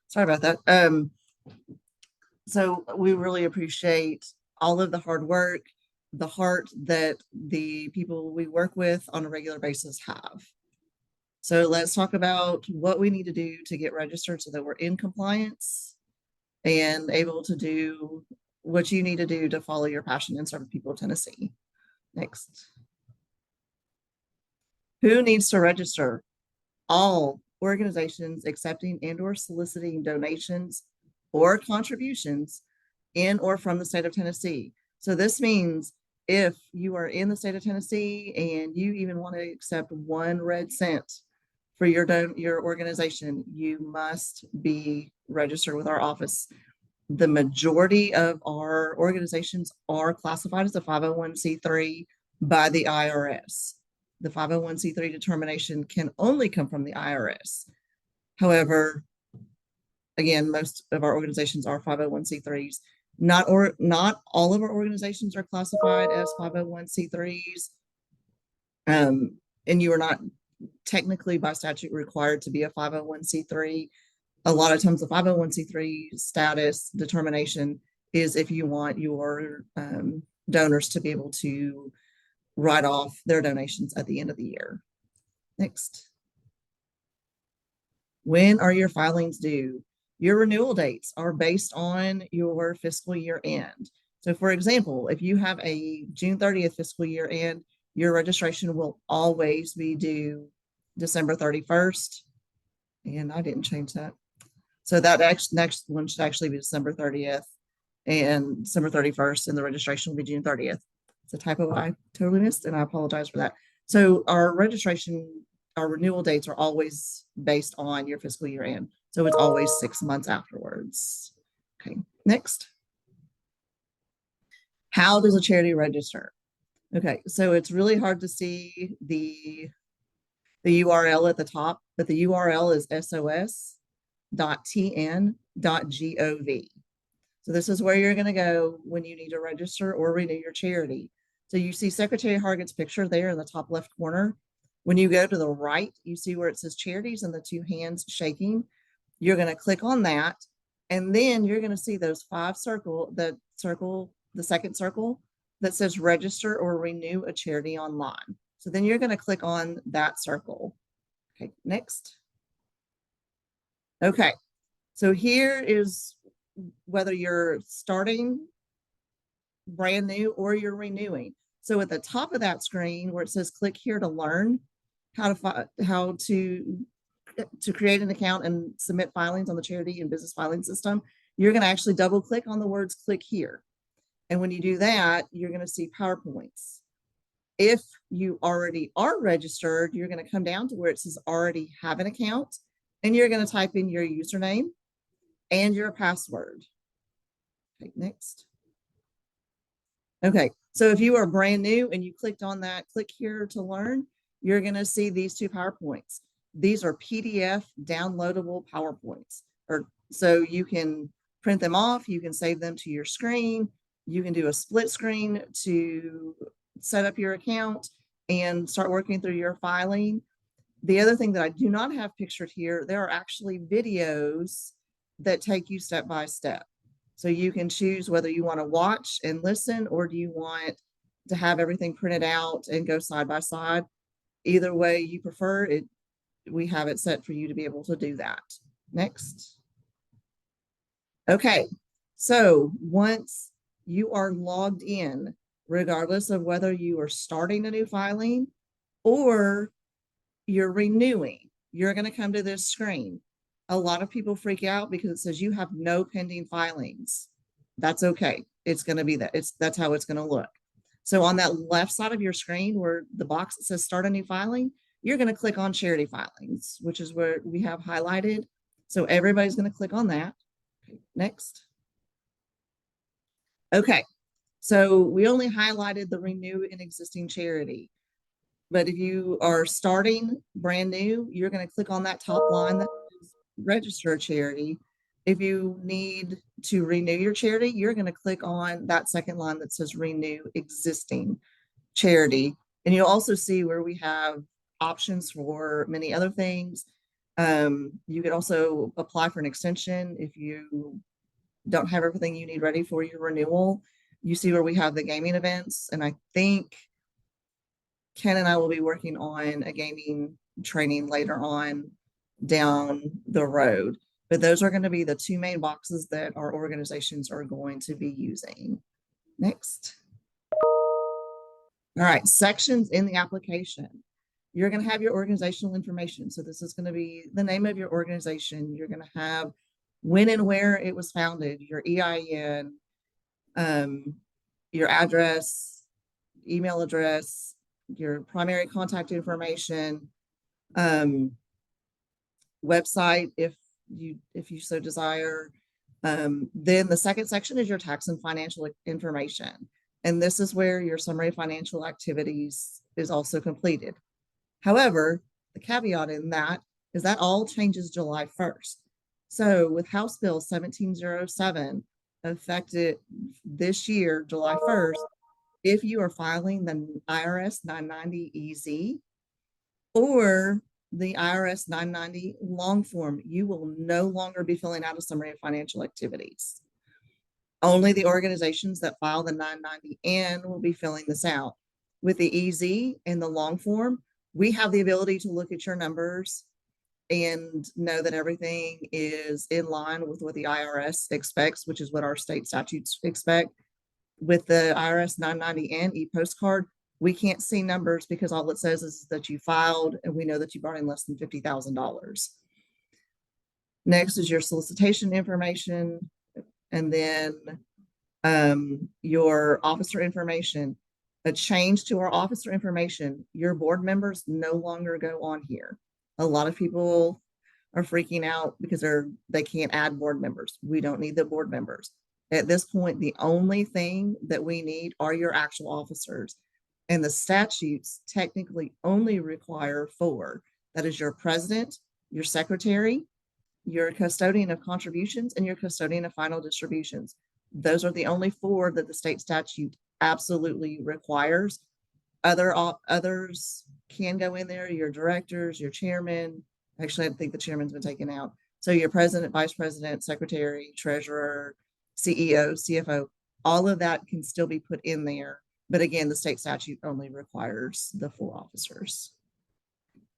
Sorry about that. So we really appreciate all of the hard work, the heart that the people we work with on a regular basis have. So let's talk about what we need to do to get registered so that we're in compliance and able to do what you need to do to follow your passion and serve the people of Tennessee. Next. Who needs to register? All organizations accepting and or soliciting donations or contributions in or from the state of Tennessee. So this means if you are in the state of Tennessee and you even want to accept 1 red cent for your organization, you must be registered with our office. The majority of our organizations are classified as a 501c3 by the IRS. The 501c3 determination can only come from the IRS. However, again, most of our organizations are 501c3s. Not all of our organizations are classified as 501c3s. And you are not technically by statute required to be a 501c3. A lot of times the 501c3 status determination is if you want your donors to be able to write off their donations at the end of the year. Next. When are your filings due? Your renewal dates are based on your fiscal year end. So for example, if you have a June 30th fiscal year end, your registration will always be due December 31st. And I didn't change that. So that next one should actually be December 30th and December 31st, and the registration will be June 30th. It's a typo I totally missed, and I apologize for that. So our renewal dates are always based on your fiscal year end. So it's always 6 months afterwards. Okay, next. How does a charity register? Okay, so it's really hard to see the URL at the top, but the URL is sos.tn.gov. So this is where you're going to go when you need to register or renew your charity. So you see Secretary Hargett's picture there in the top left corner. When you go to the right, you see where it says charities and the 2 hands shaking. You're going to click on that, and then you're going to see those 5 the second circle that says register or renew a charity online. So then you're going to click on that circle. Okay, next. Okay, so here is whether you're starting brand new or you're renewing. So at the top of that screen where it says click here to learn how to create an account and submit filings on the charity and business filing system, you're going to actually double click on the words click here. And when you do that, you're going to see PowerPoints. If you already are registered, you're going to come down to where it says already have an account, and you're going to type in your username and your password. Okay, next. Okay, so if you are brand new and you clicked on that click here to learn, you're going to see these 2 PowerPoints. These are PDF downloadable PowerPoints, so you can print them off, you can save them to your screen, you can do a split screen to set up your account and start working through your filing. The other thing that I do not have pictured here, there are actually videos that take you step by step. So you can choose whether you want to watch and listen, or do you want to have everything printed out and go side by side. Either way you prefer it, we have it set for you to be able to do that. Next. Okay, so once you are logged in, regardless of whether you are starting a new filing or you're renewing, you're going to come to this screen. A lot of people freak out because it says you have no pending filings. That's okay. It's going to be that. That's how it's going to look. So on that left side of your screen where the box that says start a new filing, you're going to click on charity filings, which is where we have highlighted. So everybody's going to click on that. Okay, next. Okay, so we only highlighted the renew an existing charity. But if you are starting brand new, you're going to click on that top line that says register a charity. If you need to renew your charity, you're going to click on that second line that says renew existing charity. And you'll also see where we have options for many other things. You could also apply for an extension if you don't have everything you need ready for your renewal. You see where we have the gaming events, and I think Ken and I will be working on a gaming training later on down the road. But those are going to be the two main boxes that our organizations are going to be using. Next. All right, sections in the application. You're going to have your organizational information. So this is going to be the name of your organization. You're going to have when and where it was founded, your EIN, your address, email address, your primary contact information, website if you so desire. Then the second section is your tax and financial information. And this is where your summary financial activities is also completed. However, the caveat in that is that all changes July 1st. So with House Bill 1707 affected this year, July 1st, if you are filing the IRS 990 EZ or the IRS 990 long form, you will no longer be filling out a summary of financial activities. Only the organizations that file the 990N will be filling this out. With the EZ and the long form, we have the ability to look at your numbers and know that everything is in line with what the IRS expects, which is what our state statutes expect. With the IRS 990N e-postcard, we can't see numbers because all it says is that you filed, and we know that you brought in less than $50,000. Next is your solicitation information, and then your officer information. A change to our officer information, your board members no longer go on here. A lot of people are freaking out because they can't add board members. We don't need the board members. At this point, the only thing that we need are your actual officers. And the statutes technically only require 4. That is your president, your secretary, your custodian of contributions, and your custodian of final distributions. Those are the only 4 that the state statute absolutely requires. Others can go in there, your directors, your chairman. Actually, I think the chairman's been taken out. So your president, vice president, secretary, treasurer, CEO, CFO, all of that can still be put in there. But again, the state statute only requires the 4 officers.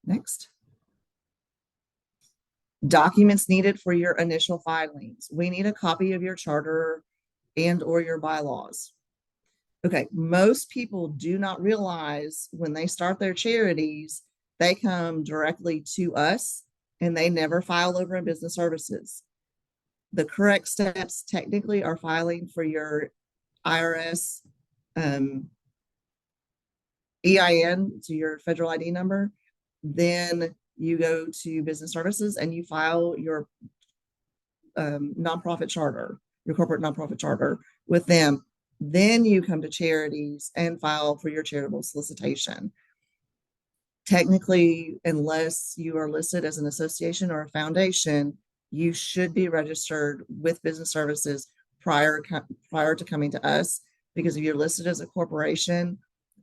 Next. Documents needed for your initial filings. We need a copy of your charter and or your bylaws. Okay, most people do not realize when they start their charities, they come directly to us and they never file over in business services. The correct steps technically are filing for your IRS EIN, to your federal ID number. Then you go to business services and you file your nonprofit charter, your corporate nonprofit charter with them. Then you come to charities and file for your charitable solicitation. Technically, unless you are listed as an association or a foundation, you should be registered with business services prior to coming to us, because if you're listed as a corporation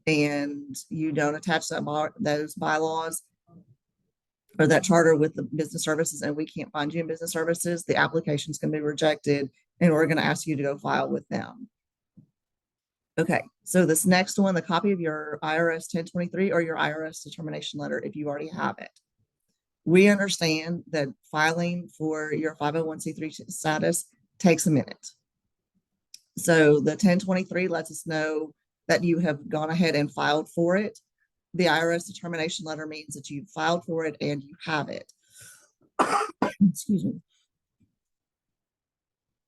and you don't attach those bylaws or that charter with the business services and we can't find you in business services, the application is going to be rejected and we're going to ask you to go file with them. Okay, so this next one, the copy of your IRS 1023 or your IRS determination letter, if you already have it. We understand that filing for your 501c3 status takes a minute. So the 1023 lets us know that you have gone ahead and filed for it. The IRS determination letter means that you filed for it and you have it. Excuse me.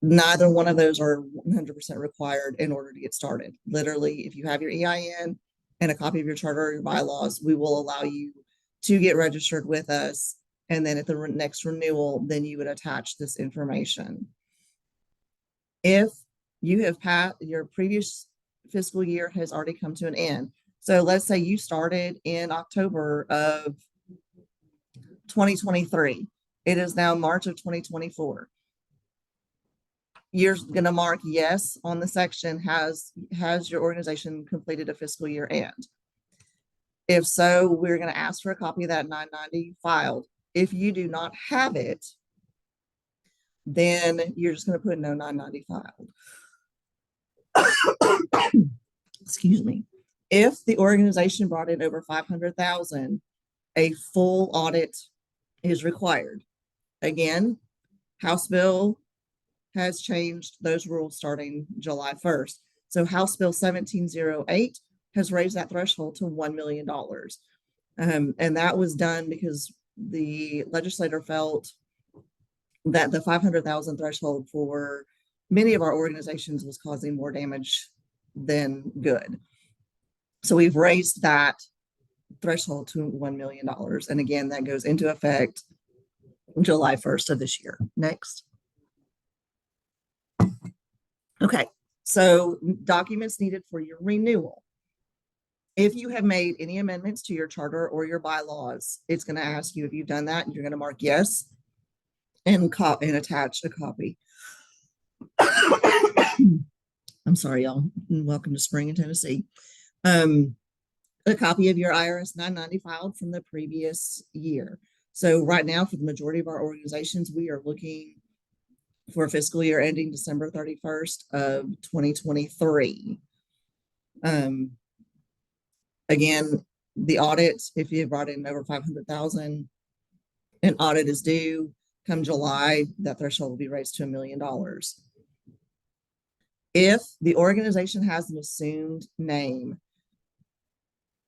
Neither one of those are 100% required in order to get started. Literally, if you have your EIN and a copy of your charter or your bylaws, we will allow you to get registered with us. And then at the next renewal, then you would attach this information. If you have passed, your previous fiscal year has already come to an end. So let's say you started in October of 2023. It is now March of 2024. You're going to mark yes on the section, has your organization completed a fiscal year end? If so, we're going to ask for a copy of that 990 filed. If you do not have it, then you're just going to put no 990 filed. Excuse me. If the organization brought in over 500,000, a full audit is required. Again, House Bill has changed those rules starting July 1st. So House Bill 1708 has raised that threshold to $1 million. And that was done because the legislator felt that the 500,000 threshold for many of our organizations was causing more damage than good. So we've raised that threshold to $1 million. And again, that goes into effect July 1st of this year. Next. Okay, so documents needed for your renewal. If you have made any amendments to your charter or your bylaws, it's going to ask you if you've done that, and you're going to mark yes and attach a copy. I'm sorry, y'all. Welcome to spring in Tennessee. A copy of your IRS 990 filed from the previous year. So right now, for the majority of our organizations, we are looking for a fiscal year ending December 31st of 2023. Again, the audit, if you brought in over 500,000, an audit is due come July, that threshold will be raised to $1 million. If the organization has an assumed name,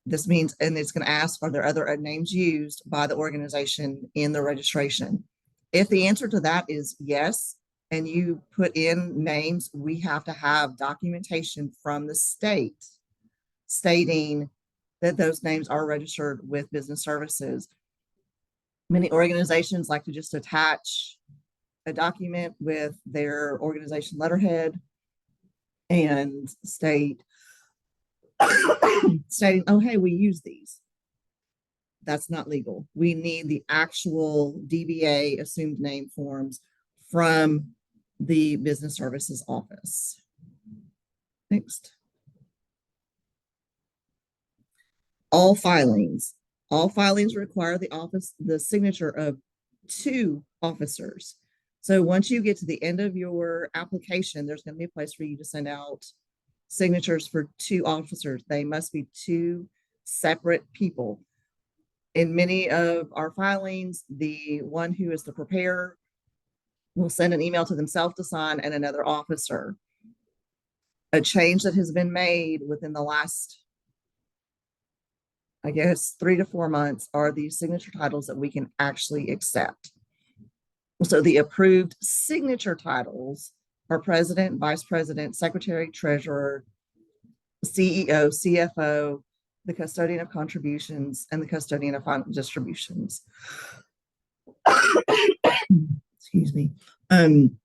this means, and it's going to ask, are there other names used by the organization in the registration? If the answer to that is yes, and you put in names, we have to have documentation from the state stating that those names are registered with business services. Many organizations like to just attach a document with their organization letterhead and stating, oh, hey, we use these. That's not legal. We need the actual DBA assumed name forms from the business services office. Next. All filings require the signature of 2 officers. So once you get to the end of your application, there's going to be a place for you to send out signatures for 2 officers. They must be 2 separate people. In many of our filings, the one who is the preparer will send an email to themselves to sign and another officer. A change that has been made within the last, I guess, 3 to 4 months are the signature titles that we can actually accept. So the approved signature titles are president, vice president, secretary, treasurer, CEO, CFO, the custodian of contributions, and the custodian of final distributions. Excuse me. In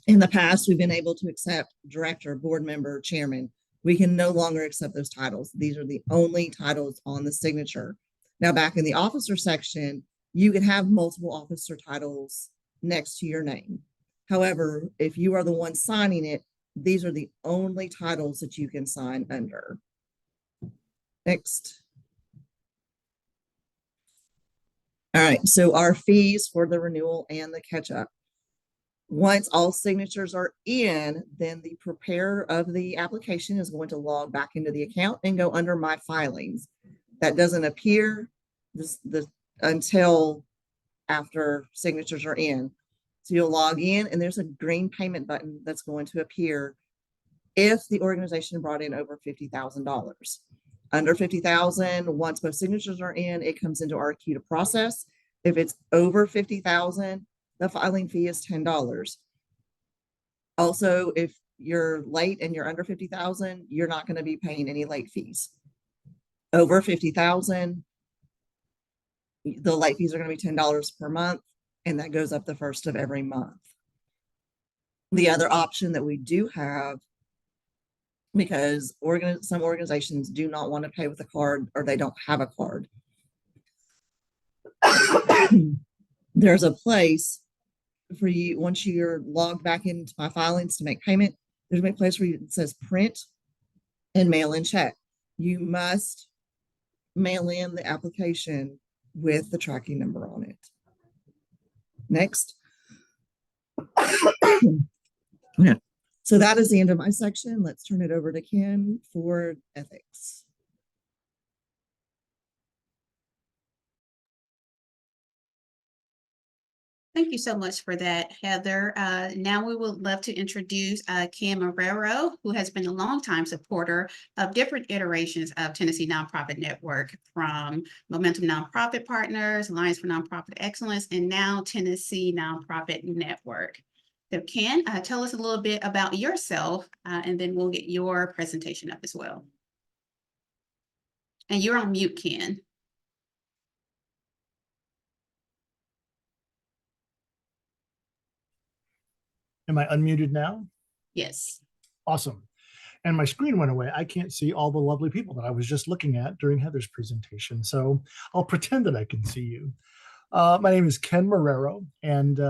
the past, we've been able to accept director, board member, chairman. We can no longer accept those titles. These are the only titles on the signature. Now, back in the officer section, you can have multiple officer titles next to your name. However, if you are the one signing it, these are the only titles that you can sign under. Next. All right, so our fees for the renewal and the catch-up. Once all signatures are in, then the preparer of the application is going to log back into the account and go under my filings. That doesn't appear until after signatures are in. So you'll log in and there's a green payment button that's going to appear if the organization brought in over $50,000. Under $50,000, once both signatures are in, it comes into our queue to process. If it's over $50,000, the filing fee is $10. Also, if you're late and you're under $50,000, you're not going to be paying any late fees. Over $50,000, the late fees are going to be $10 per month, and that goes up the first of every month. The other option that we do have, because some organizations do not want to pay with a card or they don't have a card, there's a place for you, once you're logged back into my filings to make payment, there's a place where it says print and mail in check. You must mail in the application with the tracking number on it. Next. Yeah. So that is the end of my section. Let's turn it over to Ken for ethics. Thank you so much for that, Heather. Now we would love to introduce Kim Marrero, who has been a longtime supporter of different iterations of Tennessee Nonprofit Network, from Momentum Nonprofit Partners, Alliance for Nonprofit Excellence, and now Tennessee Nonprofit Network. So Ken, tell us a little bit about yourself, and then we'll get your presentation up as well. And you're on mute, Ken. Am I unmuted now? Yes. Awesome. And my screen went away. I can't see all the lovely people that I was just looking at during Heather's presentation. So I'll pretend that I can see you. My name is Ken Marrero. And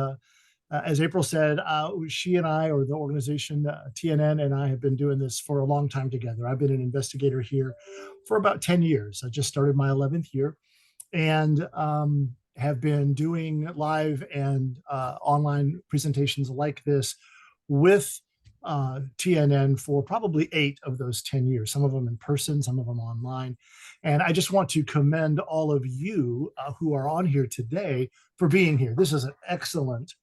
as April said, she and I, or the organization TNN and I, have been doing this for a long time together. I've been an investigator here for about 10 years. I just started my 11th year, and have been doing live and online presentations like this with TNN for probably 8 of those 10 years, some of them in person, some of them online. And I just want to commend all of you who are on here today for being here. This is an excellent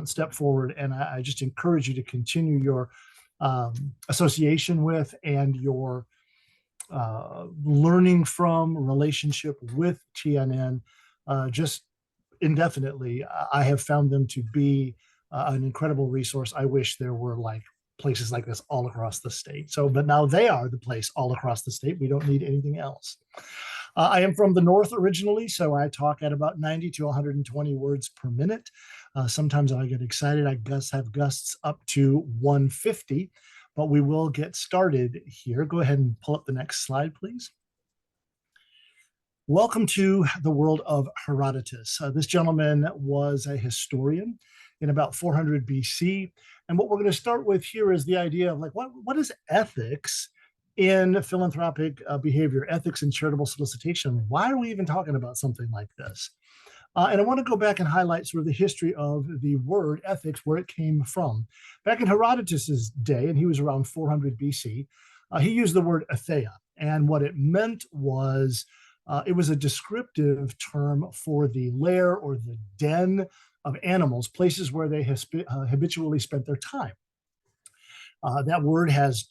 step forward. And I just encourage you to continue your association with and your learning from relationship with TNN just indefinitely. I have found them to be an incredible resource. I wish there were like places like this all across the state. So, but now they are the place all across the state. We don't need anything else. I am from the North originally, so I talk at about 90 to 120 words per minute. Sometimes I get excited, I have gusts up to 150, but we will get started here. Go ahead and pull up the next slide, please. Welcome to the world of Herodotus. This gentleman was a historian in about 400 BC. And what we're going to start with here is the idea of like, what is ethics in philanthropic behavior, ethics in charitable solicitation? Why are we even talking about something like this? And I want to go back and highlight sort of the history of the word ethics, where it came from. Back in Herodotus's day, and he was around 400 BC, he used the word ethea. And what it meant was, it was a descriptive term for the lair or the den of animals, places where they habitually spent their time. That word has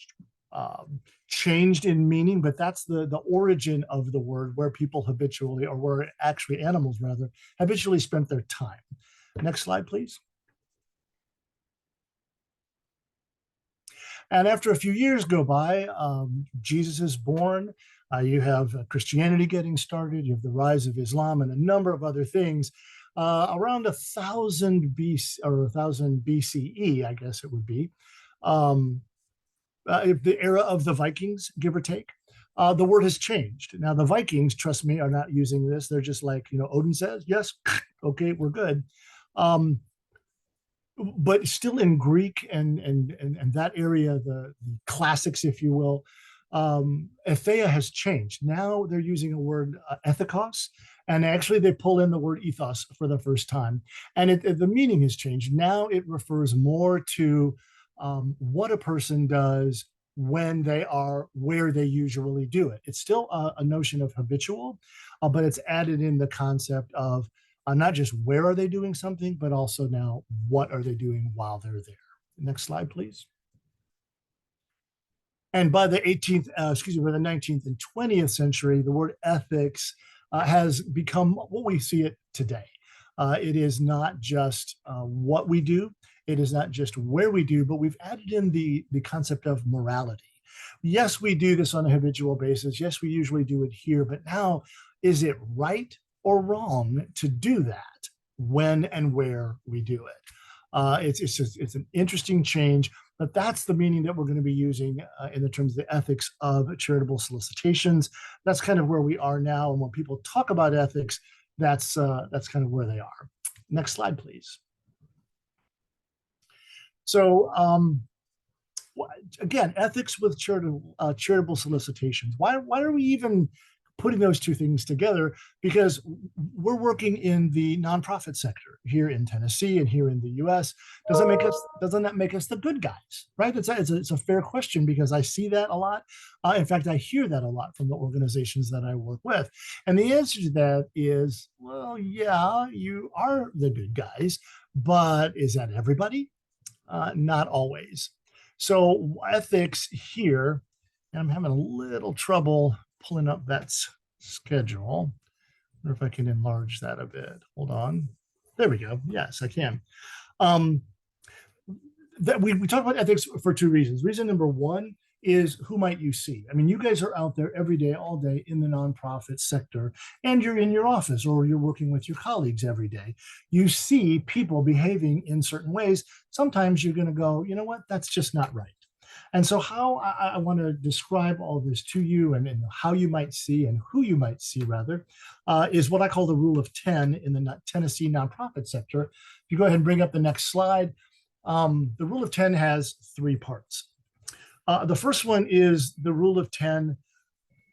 changed in meaning, but that's the origin of the word, where people habitually, or where actually animals rather, habitually spent their time. Next slide, please. And after a few years go by, Jesus is born. You have Christianity getting started. You have the rise of Islam and a number of other things. Around 1000 BC or 1000 BCE, I guess it would be, the era of the Vikings, give or take. The word has changed. Now the Vikings, trust me, are not using this. They're just like, Odin says, yes, okay, we're good. But still in Greek and that area, the classics, if you will, ethea has changed. Now they're using a word ethikos, and actually they pull in the word ethos for the first time. And the meaning has changed. Now it refers more to what a person does when they are where they usually do it. It's still a notion of habitual, but it's added in the concept of not just where are they doing something, but also now what are they doing while they're there. Next slide, please. And by the 19th and 20th century, the word ethics has become what we see it today. It is not just what we do. It is not just where we do, but we've added in the concept of morality. Yes, we do this on a habitual basis. Yes, we usually do it here, but now, is it right or wrong to do that when and where we do it? It's an interesting change, but that's the meaning that we're going to be using in the terms of the ethics of charitable solicitations. That's kind of where we are now. And when people talk about ethics, that's kind of where they are. Next slide, please. So again, ethics with charitable solicitations. Why are we even putting those two things together? Because we're working in the nonprofit sector here in Tennessee and here in the US, doesn't that make us the good guys, right? It's a fair question because I see that a lot. In fact, I hear that a lot from the organizations that I work with. And the answer to that is, well, yeah, you are the good guys, but is that everybody? Not always. So ethics here, and I'm having a little trouble pulling up that schedule. I wonder if I can enlarge that a bit. Hold on. There we go. Yes, I can. That we talk about ethics for two reasons. Reason number one is who might you see? I mean, you guys are out there every day, all day in the nonprofit sector, and you're in your office or you're working with your colleagues every day. You see people behaving in certain ways. Sometimes you're going to go, you know what, that's just not right. And so how I want to describe all this to you and how you might see and who you might see rather is what I call the rule of 10 in the Tennessee nonprofit sector. If you go ahead and bring up the next slide, the rule of 10 has three parts. The first one is the rule of 10.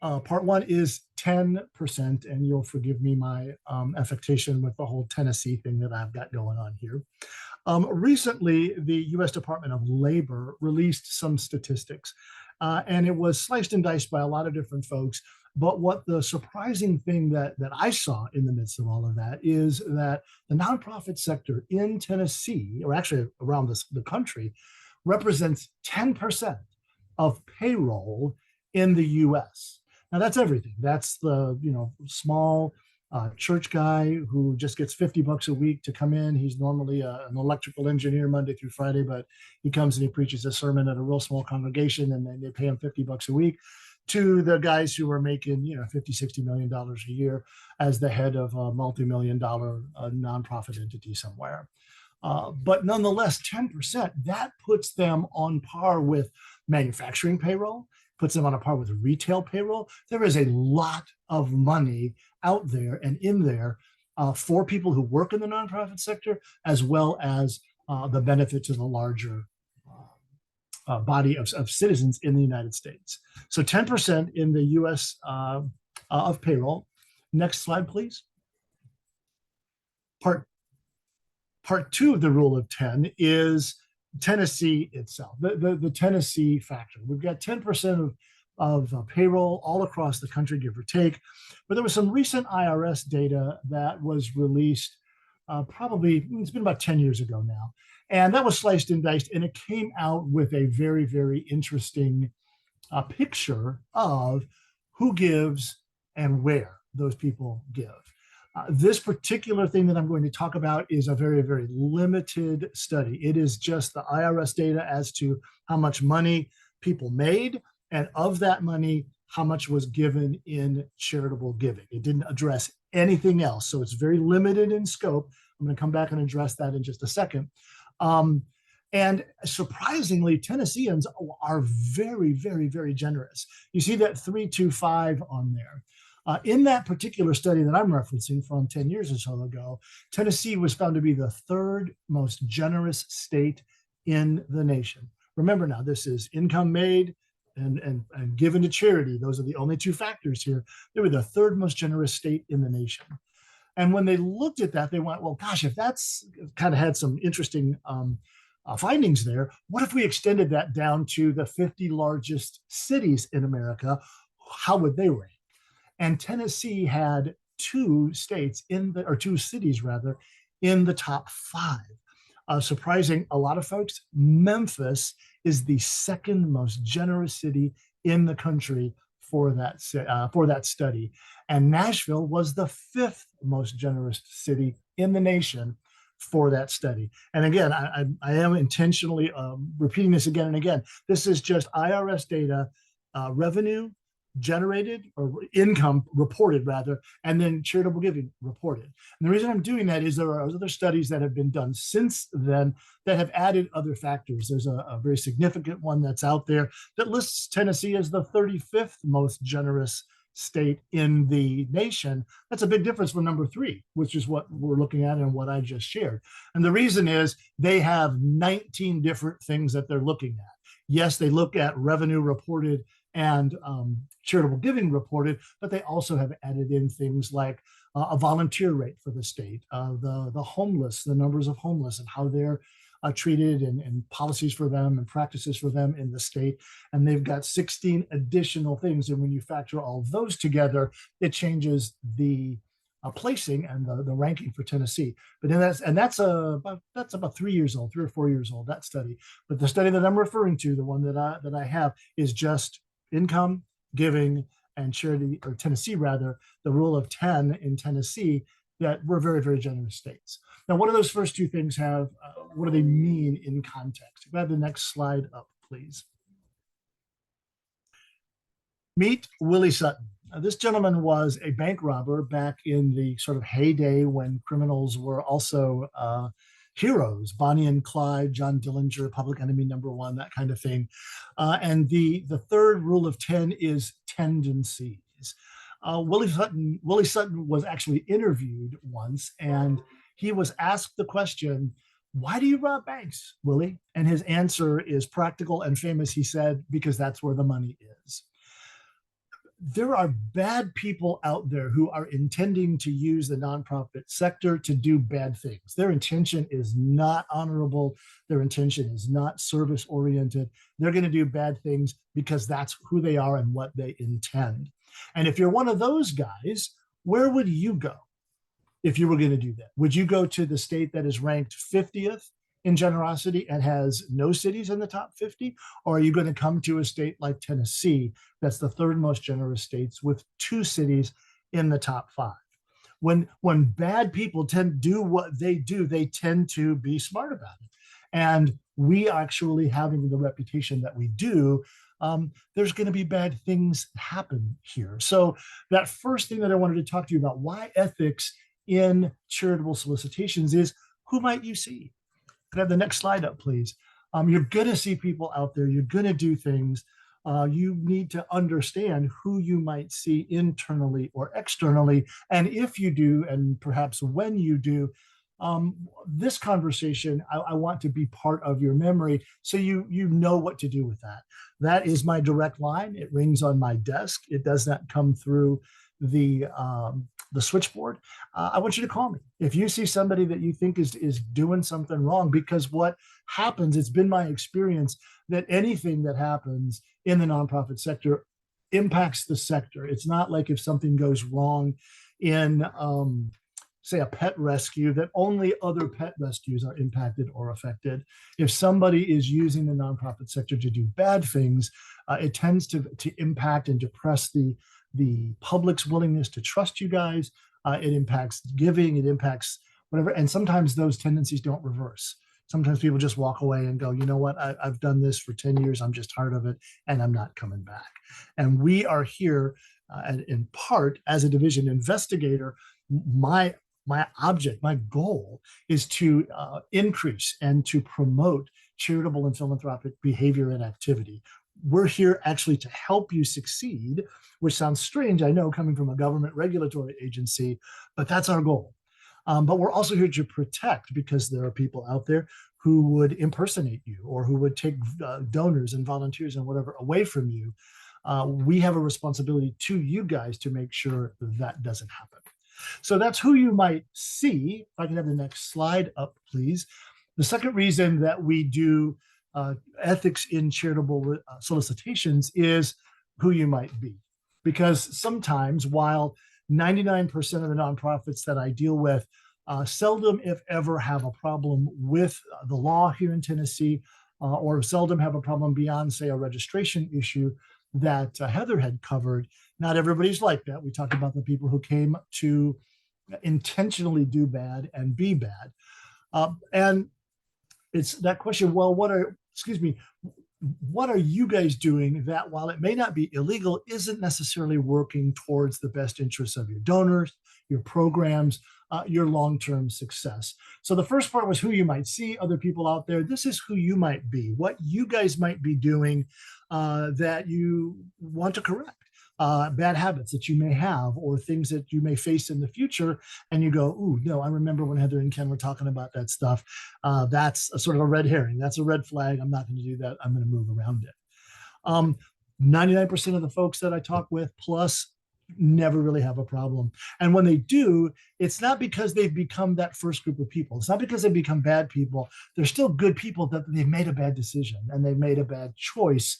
Part one is 10%, and you'll forgive me my affectation with the whole Tennessee thing that I've got going on here. Recently, the U.S. Department of Labor released some statistics, and it was sliced and diced by a lot of different folks. But what the surprising thing that I saw in the midst of all of that is that the nonprofit sector in Tennessee, or actually around the country, represents 10% of payroll in the U.S. Now that's everything. That's the small church guy who just gets $50 a week to come in. He's normally an electrical engineer Monday through Friday, but he comes and he preaches a sermon at a real small congregation, and then they pay him $50 a week. To the guys who are making $50-60 million a year as the head of a multi-million-dollar nonprofit entity somewhere. But nonetheless, 10%, that puts them on par with manufacturing payroll, puts them on a par with retail payroll. There is a lot of money out there and in there for people who work in the nonprofit sector, as well as the benefit to the larger body of citizens in the United States. So 10% in the US of payroll. Next slide, please. Part two of the rule of 10 is Tennessee itself, the Tennessee factor. We've got 10% of payroll all across the country, give or take. But there was some recent IRS data that was released it's been about 10 years ago now. And that was sliced and diced, and it came out with a very, very interesting picture of who gives and where those people give. This particular thing that I'm going to talk about is a very, very limited study. It is just the IRS data as to how much money people made, and of that money, how much was given in charitable giving. It didn't address anything else, so it's very limited in scope. I'm going to come back and address that in just a second. And surprisingly, Tennesseans are very, very, very generous. You see that 325 on there. In that particular study that I'm referencing from 10 years or so ago, Tennessee was found to be the third most generous state in the nation. Remember now, this is income made and given to charity. Those are the only two factors here. They were the third most generous state in the nation. And when they looked at that, they went, well, gosh, if that's kind of had some interesting findings there, what if we extended that down to the 50 largest cities in America? How would they rank? And Tennessee had two cities in the top 5. Surprising a lot of folks, Memphis is the second most generous city in the country for that study. And Nashville was the 5th most generous city in the nation for that study. And again, I am intentionally repeating this again and again. This is just IRS data, revenue generated or income reported rather, and then charitable giving reported. And the reason I'm doing that is there are other studies that have been done since then that have added other factors. There's a very significant one that's out there that lists Tennessee as the 35th most generous state in the nation. That's a big difference from number 3, which is what we're looking at and what I just shared. And the reason is they have 19 different things that they're looking at. Yes, they look at revenue reported and charitable giving reported, but they also have added in things like a volunteer rate for the state, the homeless, the numbers of homeless and how they're treated, and policies for them and practices for them in the state. And they've got 16 additional things. And when you factor all of those together, it changes the placing and the ranking for Tennessee. But then that's about 3 years old, 3 or 4 years old, that study. But the study that I'm referring to, the one that I have, is just income, giving, and charity, or Tennessee rather, the rule of 10 in Tennessee, that we're very, very generous states. Now, what do those first two things have? What do they mean in context? Go ahead, the next slide up, please. Meet Willie Sutton. This gentleman was a bank robber back in the sort of heyday when criminals were also heroes. Bonnie and Clyde, John Dillinger, Public Enemy #1, that kind of thing. And the third rule of 10 is tendencies. Willie Sutton was actually interviewed once, and he was asked the question, "Why do you rob banks, Willie?" And his answer is practical and famous. He said, "Because that's where the money is." There are bad people out there who are intending to use the nonprofit sector to do bad things. Their intention is not honorable. Their intention is not service oriented. They're going to do bad things because that's who they are and what they intend. And if you're one of those guys, where would you go if you were going to do that? Would you go to the state that is ranked 50th in generosity and has no cities in the top 50? Or are you going to come to a state like Tennessee, that's the third most generous states, with 2 cities in the top 5? When bad people tend to do what they do, they tend to be smart about it. And we actually having the reputation that we do, there's going to be bad things happen here. So that first thing that I wanted to talk to you about, why ethics in charitable solicitations, is who might you see? Could I have the next slide up, please? You're going to see people out there. You're going to do things. You need to understand who you might see internally or externally. And if you do, and perhaps when you do, this conversation, I want to be part of your memory so you know what to do with that. That is my direct line. It rings on my desk. It does not come through the switchboard. I want you to call me if you see somebody that you think is doing something wrong, because what happens, it's been my experience that anything that happens in the nonprofit sector impacts the sector. It's not like if something goes wrong in say a pet rescue, that only other pet rescues are impacted or affected. If somebody is using the nonprofit sector to do bad things, it tends to impact and depress the public's willingness to trust you guys. It impacts giving, it impacts whatever. And sometimes those tendencies don't reverse. Sometimes people just walk away and go, you know what, I've done this for 10 years. I'm just tired of it and I'm not coming back. And we are here in part as a division investigator. My object, my goal is to increase and to promote charitable and philanthropic behavior and activity. We're here actually to help you succeed, which sounds strange, I know, coming from a government regulatory agency, but that's our goal. But we're also here to protect, because there are people out there who would impersonate you or who would take donors and volunteers and whatever away from you. We have a responsibility to you guys to make sure that doesn't happen. So that's who you might see. If I can have the next slide up, please. The second reason that we do ethics in charitable solicitations is who you might be. Because sometimes, while 99% of the nonprofits that I deal with seldom, if ever, have a problem with the law here in Tennessee, or seldom have a problem beyond, say, a registration issue that Heather had covered, not everybody's like that. We talked about the people who came to intentionally do bad and be bad. And it's that question, well, what are you guys doing that, while it may not be illegal, isn't necessarily working towards the best interests of your donors, your programs, your long-term success? So the first part was who you might see, other people out there. This is who you might be, what you guys might be doing that you want to correct. Bad habits that you may have, or things that you may face in the future, and you go, ooh, no, I remember when Heather and Ken were talking about that stuff. That's a sort of a red herring. That's a red flag. I'm not going to do that. I'm going to move around it. 99% of the folks that I talk with, plus never really have a problem. And when they do, it's not because they've become that first group of people. It's not because they've become bad people. They're still good people that they've made a bad decision and they've made a bad choice,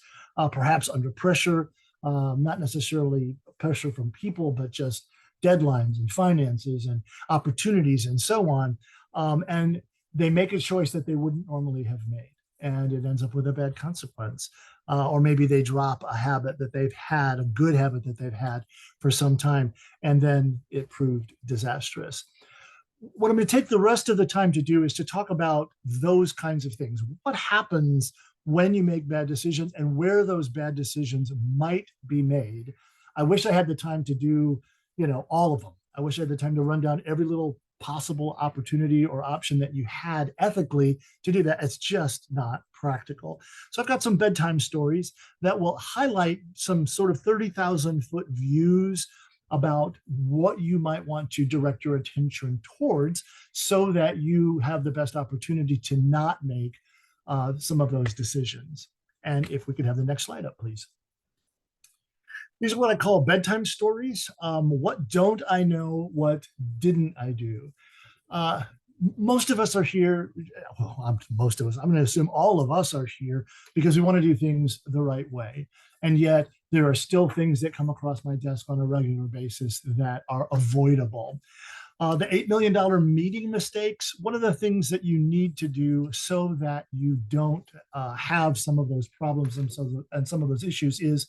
perhaps under pressure, not necessarily pressure from people, but just deadlines and finances and opportunities and so on. And they make a choice that they wouldn't normally have made. And it ends up with a bad consequence. Or maybe they drop a habit that they've had, a good habit that they've had for some time, and then it proved disastrous. What I'm going to take the rest of the time to do is to talk about those kinds of things. What happens when you make bad decisions and where those bad decisions might be made. I wish I had the time to do, all of them. I wish I had the time to run down every little possible opportunity or option that you had ethically to do that. It's just not practical. So I've got some bedtime stories that will highlight some sort of 30,000-foot views about what you might want to direct your attention towards so that you have the best opportunity to not make some of those decisions. And if we could have the next slide up, please. These are what I call bedtime stories. What don't I know? What didn't I do? Most of us are here. Well, most of us, I'm going to assume all of us are here because we want to do things the right way. And yet there are still things that come across my desk on a regular basis that are avoidable. The $8 million meeting mistakes, one of the things that you need to do so that you don't have some of those problems and some of those issues is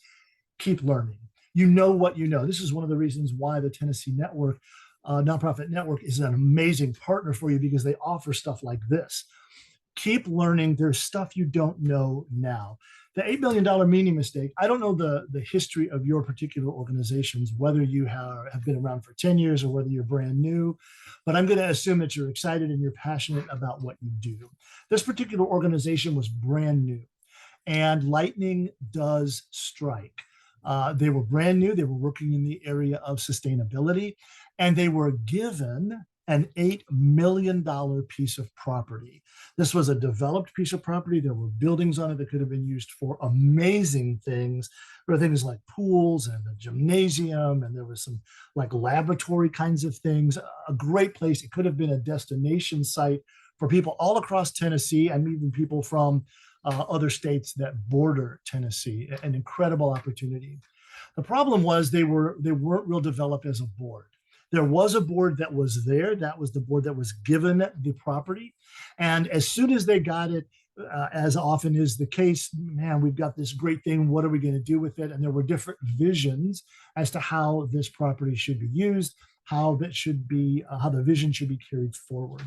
keep learning. You know what you know. This is one of the reasons why the Tennessee Network, Nonprofit Network, is an amazing partner for you because they offer stuff like this. Keep learning. There's stuff you don't know now. The $8 million meeting mistake, I don't know the history of your particular organizations, whether you have been around for 10 years or whether you're brand new, but I'm going to assume that you're excited and you're passionate about what you do. This particular organization was brand new, and lightning does strike. They were brand new. They were working in the area of sustainability, and they were given an $8 million piece of property. This was a developed piece of property. There were buildings on it that could have been used for amazing things. There were things like pools and a gymnasium, and there was some like laboratory kinds of things. A great place. It could have been a destination site for people all across Tennessee and even people from other states that border Tennessee. An incredible opportunity. The problem was they weren't real developed as a board. There was a board that was there. That was the board that was given the property. And as soon as they got it, as often is the case, man, we've got this great thing. What are we going to do with it? And there were different visions as to how this property should be used, how the vision should be carried forward.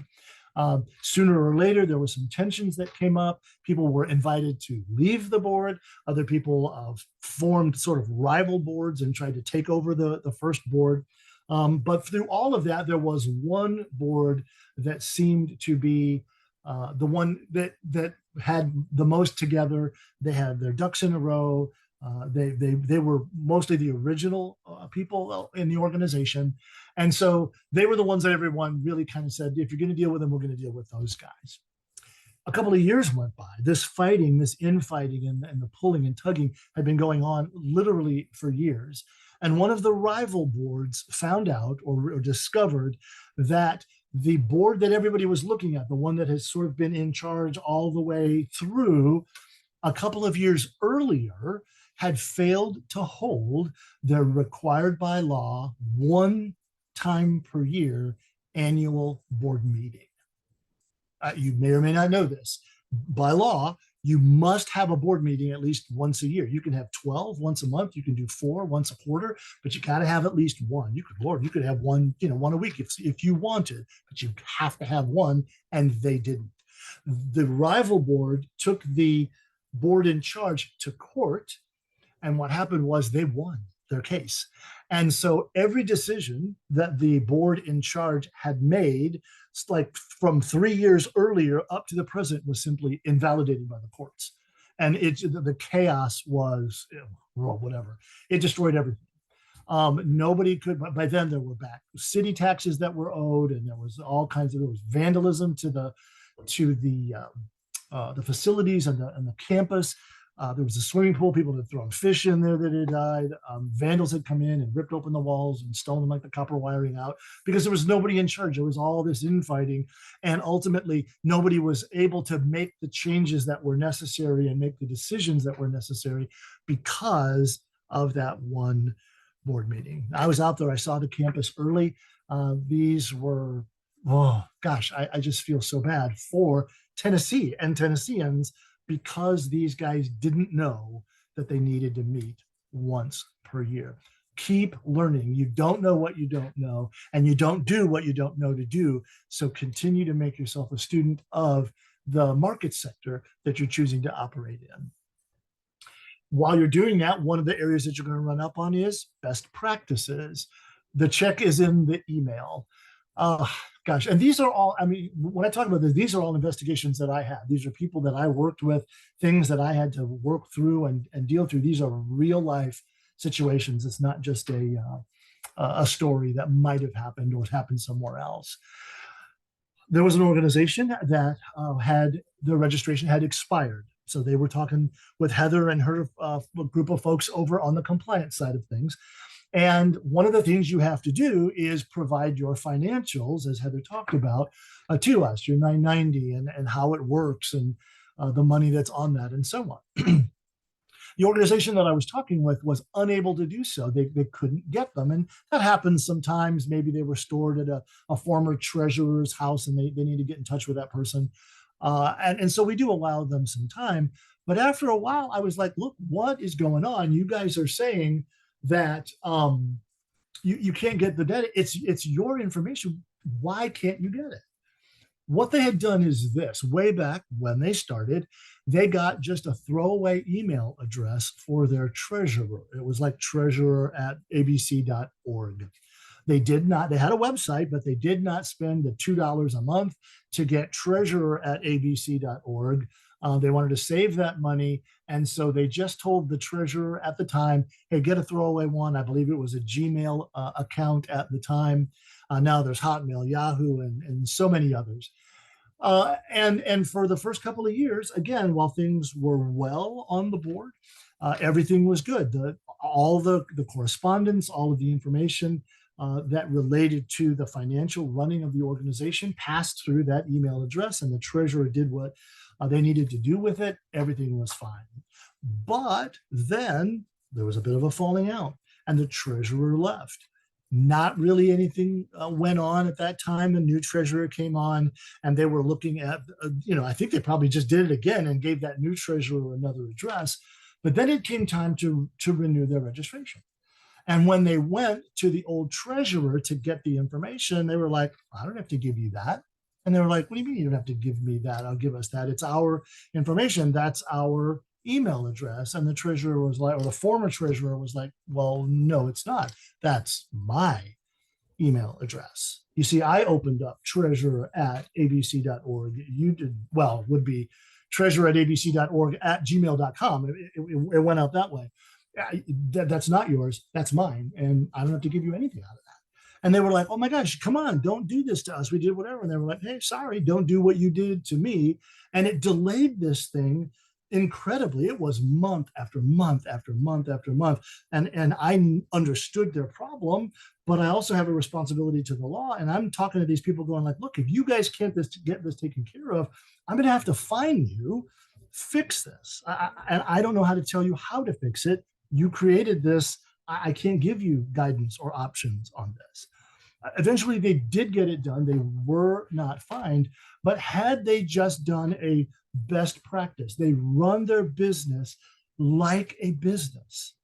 Sooner or later, there were some tensions that came up. People were invited to leave the board. Other people formed sort of rival boards and tried to take over the first board. But through all of that, there was one board that seemed to be the one that had the most together. They had their ducks in a row. They were mostly the original people in the organization. And so they were the ones that everyone really kind of said, if you're going to deal with them, we're going to deal with those guys. A couple of years went by. This fighting, this infighting and the pulling and tugging had been going on literally for years. And one of the rival boards found out or discovered that the board that everybody was looking at, the one that has sort of been in charge all the way through, a couple of years earlier, had failed to hold their required by law one time per year annual board meeting. You may or may not know this. By law, you must have a board meeting at least once a year. You can have 12 once a month. You can do 4 once a quarter, but you got to have at least one. You could have one, one a week if you wanted, but you have to have one, and they didn't. The rival board took the board in charge to court, and what happened was they won their case. And so every decision that the board in charge had made, like from 3 years earlier up to the present, was simply invalidated by the courts. And the chaos was, well, whatever. It destroyed everything. Nobody could, by then there were back city taxes that were owed, and there was all kinds of, there was vandalism to the facilities and the campus. There was a swimming pool. People had thrown fish in there that had died. Vandals had come in and ripped open the walls and stolen like the copper wiring out because there was nobody in charge. There was all this infighting. And ultimately, nobody was able to make the changes that were necessary and make the decisions that were necessary because of that one board meeting. I was out there. I saw the campus early. These were, oh gosh, I just feel so bad for Tennessee and Tennesseans because these guys didn't know that they needed to meet once per year. Keep learning. You don't know what you don't know, and you don't do what you don't know to do. So continue to make yourself a student of the market sector that you're choosing to operate in. While you're doing that, one of the areas that you're going to run up on is best practices. The check is in the email. Gosh, and these are all, I mean, when I talk about this, these are all investigations that I had. These are people that I worked with, things that I had to work through and deal through. These are real life situations. It's not just a story that might have happened or happened somewhere else. There was an organization that had their registration had expired. So they were talking with Heather and her group of folks over on the compliance side of things. And one of the things you have to do is provide your financials, as Heather talked about, to us, your 990 and how it works and the money that's on that and so on. The organization that I was talking with was unable to do so. They couldn't get them. And that happens sometimes. Maybe they were stored at a former treasurer's house and they need to get in touch with that person. And so we do allow them some time. But after a while, I was like, look, what is going on? You guys are saying that you can't get the data. It's your information. Why can't you get it? What they had done is this: way back when they started, they got just a throwaway email address for their treasurer. It was like treasurer@abc.org. They had a website, but they did not spend the $2 a month to get treasurer@abc.org. They wanted to save that money. And so they just told the treasurer at the time, hey, get a throwaway one. I believe it was a Gmail account at the time. Now there's Hotmail, Yahoo, and so many others. And for the first couple of years, again, while things were well on the board, everything was good. All the correspondence, all of the information that related to the financial running of the organization passed through that email address, and the treasurer did what they needed to do with it. Everything was fine. But then there was a bit of a falling out, and the treasurer left. Not really anything went on at that time. A new treasurer came on, and they were looking at, I think they probably just did it again and gave that new treasurer another address. But then it came time to renew their registration. And when they went to the old treasurer to get the information, they were like, I don't have to give you that. And they were like, what do you mean you don't have to give me that? I'll give us that. It's our information. That's our email address. And the treasurer was like, or the former treasurer was like, well, no, it's not. That's my email address. You see, I opened up treasurer@abc.org. You did, well, would be treasurer@abc.org @gmail.com. It went out that way. That's not yours. That's mine. And I don't have to give you anything out of that. And they were like, oh my gosh, come on, don't do this to us. We did whatever. And they were like, hey, sorry, don't do what you did to me. And it delayed this thing incredibly. It was month after month after month after month. And I understood their problem, but I also have a responsibility to the law. And I'm talking to these people going like, look, if you guys can't get this taken care of, I'm going to have to fine you. Fix this. And I don't know how to tell you how to fix it. You created this. I can't give you guidance or options on this. Eventually, they did get it done. They were not fined. But had they just done a best practice, they run their business like a business.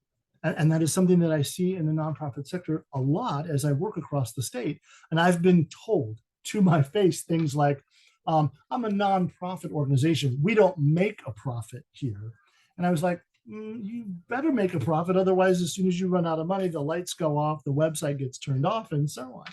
And that is something that I see in the nonprofit sector a lot as I work across the state. And I've been told to my face things like, I'm a nonprofit organization. We don't make a profit here. And I was like, you better make a profit. Otherwise, as soon as you run out of money, the lights go off, the website gets turned off, and so on.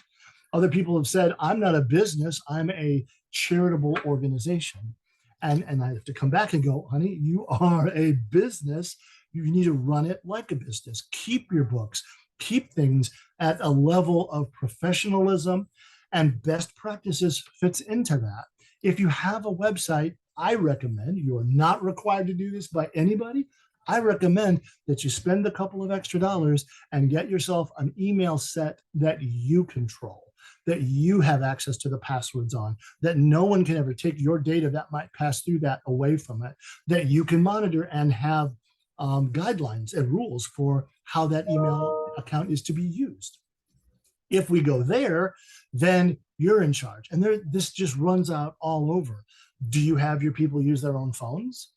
Other people have said, I'm not a business, I'm a charitable organization. And I have to come back and go, honey, you are a business. You need to run it like a business. Keep your books, keep things at a level of professionalism, and best practices fits into that. If you have a website, I recommend, you're not required to do this by anybody. I recommend that you spend a couple of extra dollars and get yourself an email set that you control, that you have access to the passwords on, that no one can ever take your data that might pass through that away from it, that you can monitor and have guidelines and rules for how that email account is to be used. If we go there, then you're in charge. And this just runs out all over. Do you have your people use their own phones?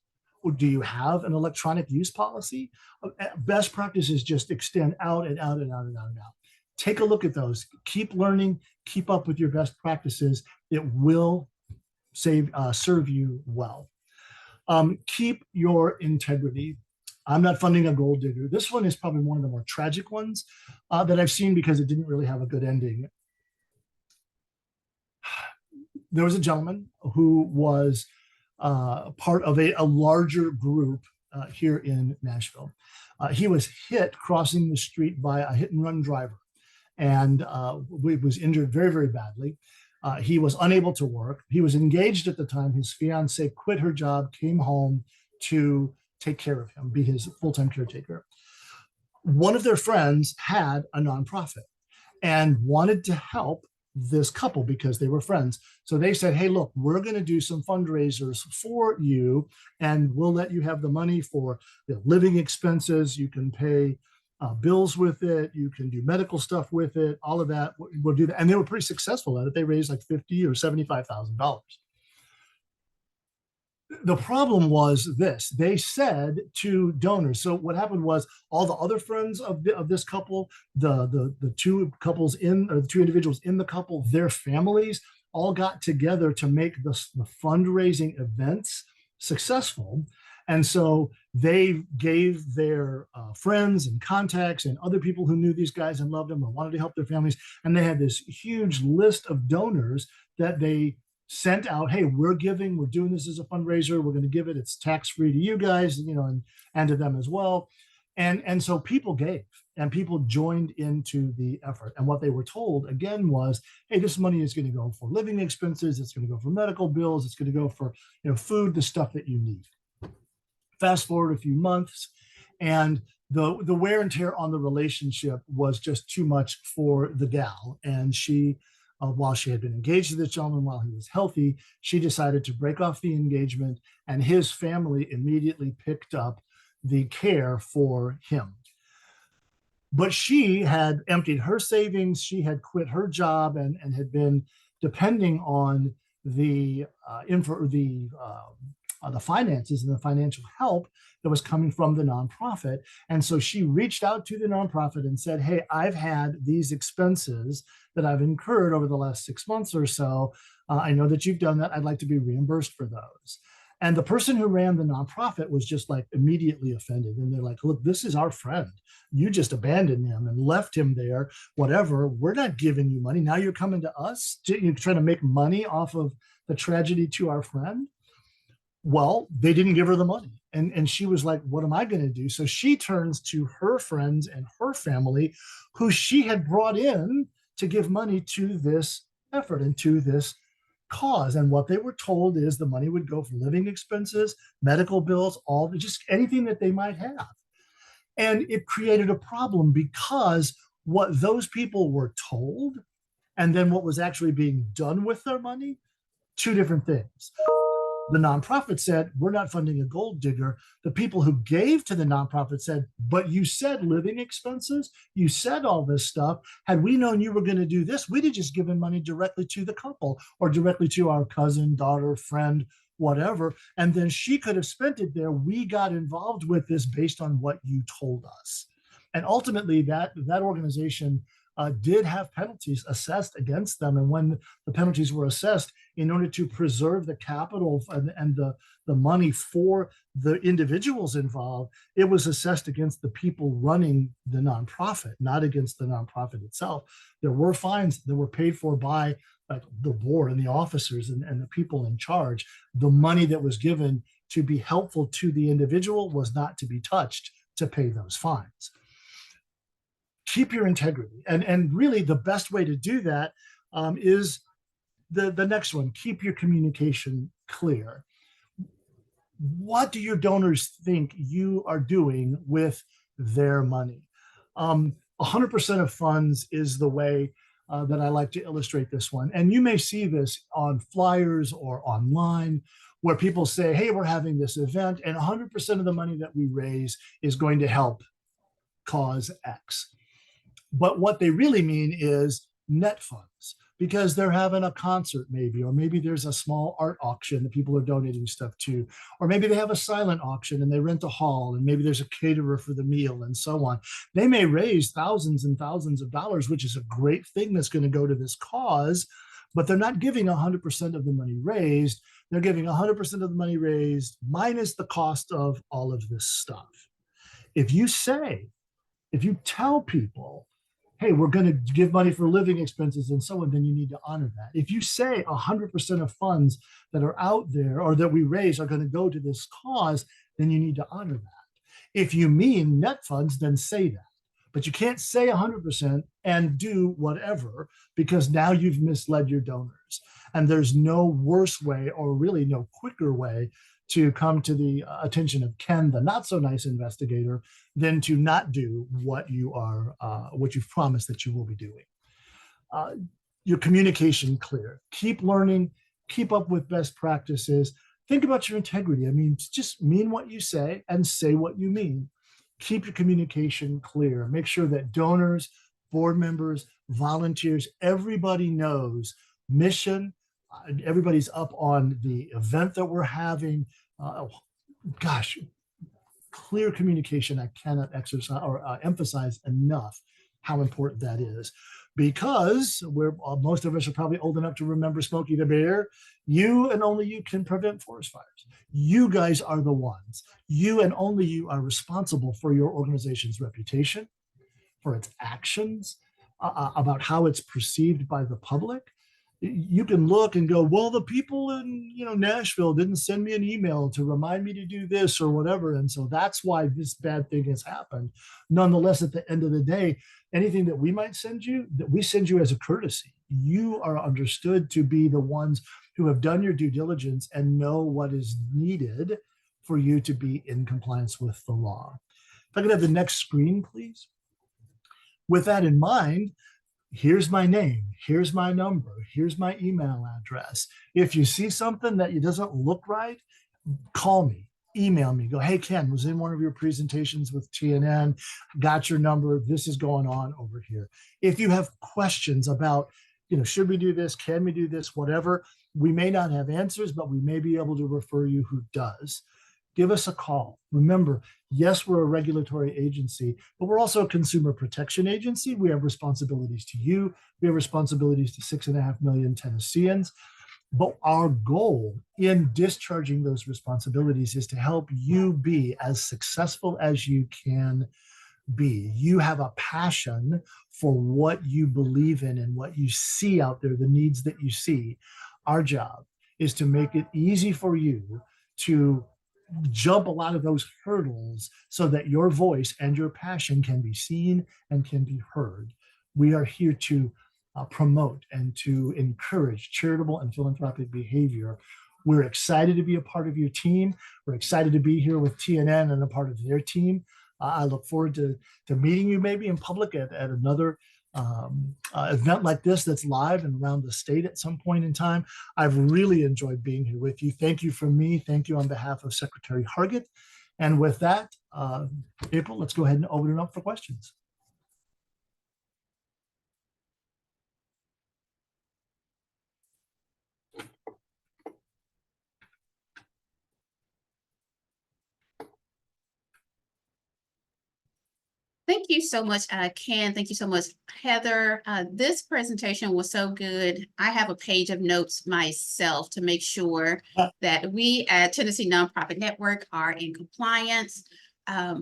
Or do you have an electronic use policy? Best practices just extend out and out and out and out and out. Take a look at those. Keep learning. Keep up with your best practices. It will serve you well. Keep your integrity. I'm not funding a gold digger. This one is probably one of the more tragic ones that I've seen because it didn't really have a good ending. There was a gentleman who was part of a larger group here in Nashville. He was hit crossing the street by a hit and run driver and was injured very, very badly. He was unable to work. He was engaged at the time. His fiance quit her job, came home to take care of him, be his full-time caretaker. One of their friends had a nonprofit and wanted to help this couple because they were friends. So they said, hey, look, we're going to do some fundraisers for you and we'll let you have the money for living expenses. You can pay bills with it. You can do medical stuff with it. All of that. We'll do that. And they were pretty successful at it. They raised like $50,000 or $75,000. The problem was this: they said to donors. So what happened was all the other friends of this couple, the two couples the two individuals in the couple, their families all got together to make the fundraising events successful. And so they gave their friends and contacts and other people who knew these guys and loved them and wanted to help their families. And they had this huge list of donors that they sent out. Hey, we're doing this as a fundraiser. We're going to give it. It's tax-free to you guys, and to them as well. And so people gave and people joined into the effort. And what they were told again was, hey, this money is going to go for living expenses. It's going to go for medical bills. It's going to go for, food, the stuff that you need. Fast forward a few months, and the wear and tear on the relationship was just too much for the gal. And she, while she had been engaged to this gentleman while he was healthy, she decided to break off the engagement, and his family immediately picked up the care for him. But she had emptied her savings. She had quit her job and had been depending on the finances and the financial help that was coming from the nonprofit. And so she reached out to the nonprofit and said, hey, I've had these expenses that I've incurred over the last 6 months or so. I know that you've done that. I'd like to be reimbursed for those. And the person who ran the nonprofit was just like immediately offended. And they're like, look, this is our friend. You just abandoned him and left him there, whatever. We're not giving you money. Now you're coming to us. You're trying to make money off of the tragedy to our friend. Well, they didn't give her the money. And she was like, what am I going to do? So she turns to her friends and her family, who she had brought in to give money to this effort and to this cause. And what they were told is the money would go for living expenses, medical bills, just anything that they might have. And it created a problem because what those people were told and then what was actually being done with their money, two different things. The nonprofit said, we're not funding a gold digger. The people who gave to the nonprofit said, but you said living expenses, you said all this stuff. Had we known you were going to do this, we'd have just given money directly to the couple or directly to our cousin, daughter, friend, whatever. And then she could have spent it there. We got involved with this based on what you told us. And ultimately that organization did have penalties assessed against them. And when the penalties were assessed, in order to preserve the capital and the money for the individuals involved, it was assessed against the people running the nonprofit, not against the nonprofit itself. There were fines that were paid for by the board and the officers and the people in charge. The money that was given to be helpful to the individual was not to be touched to pay those fines. Keep your integrity. And really the best way to do that is the next one. Keep your communication clear. what do your donors think you are doing with their money? 100% of funds is the way that I like to illustrate this one. And you may see this on flyers or online where people say, hey, we're having this event, and 100% of the money that we raise is going to help cause X. But what they really mean is net funds, because they're having a concert maybe, or maybe there's a small art auction that people are donating stuff to, or maybe they have a silent auction and they rent a hall, and maybe there's a caterer for the meal and so on. They may raise thousands and thousands of dollars, which is a great thing that's going to go to this cause, but they're not giving 100% of the money raised. They're giving 100% of the money raised minus the cost of all of this stuff. If you tell people, hey, we're going to give money for living expenses and so on, then you need to honor that. If you say 100% of funds that are out there or that we raise are going to go to this cause, then you need to honor that. If you mean net funds, then say that. But you can't say 100% and do whatever, because now you've misled your donors. And there's no worse way, or really no quicker way, to come to the attention of Ken, the not so nice investigator, than to not do what you've promised that you will be doing. Your communication clear. Keep learning. Keep up with best practices. Think about your integrity. I mean, just mean what you say and say what you mean. Keep your communication clear. Make sure that donors, board members, volunteers, everybody knows mission. Everybody's up on the event that we're having. Gosh, clear communication. I cannot exercise or emphasize enough how important that is, because most of us are probably old enough to remember Smokey the Bear. You and only you can prevent forest fires. You guys are the ones. You and only you are responsible for your organization's reputation, for its actions, about how it's perceived by the public. You can look and go, well, the people in Nashville didn't send me an email to remind me to do this or whatever, and so that's why this bad thing has happened. Nonetheless, at the end of the day, anything that we might send you, that we send you as a courtesy. You are understood to be the ones who have done your due diligence and know what is needed for you to be in compliance with the law. If I could have the next screen, please. With that in mind, here's my name, here's my number, here's my email address. If you see something that doesn't look right, call me, email me, go, hey, Ken, was in one of your presentations with TNN, got your number, this is going on over here. If you have questions about, should we do this, can we do this, whatever, we may not have answers, but we may be able to refer you who does. Give us a call. Remember, yes, we're a regulatory agency, but we're also a consumer protection agency. We have responsibilities to you. We have responsibilities to 6.5 million Tennesseans. But our goal in discharging those responsibilities is to help you be as successful as you can be. You have a passion for what you believe in and what you see out there, the needs that you see. Our job is to make it easy for you to jump a lot of those hurdles so that your voice and your passion can be seen and can be heard. We are here to promote and to encourage charitable and philanthropic behavior. We're excited to be a part of your team. We're excited to be here with TNN and a part of their team. I look forward to meeting you maybe in public at another event like this that's live and around the state at some point in time. I've really enjoyed being here with you. Thank you from me. Thank you on behalf of Secretary Hargett. And with that, April, let's go ahead and open it up for questions. Thank you so much, Ken. Thank you so much, Heather. This presentation was so good. I have a page of notes myself to make sure that we at Tennessee Nonprofit Network are in compliance,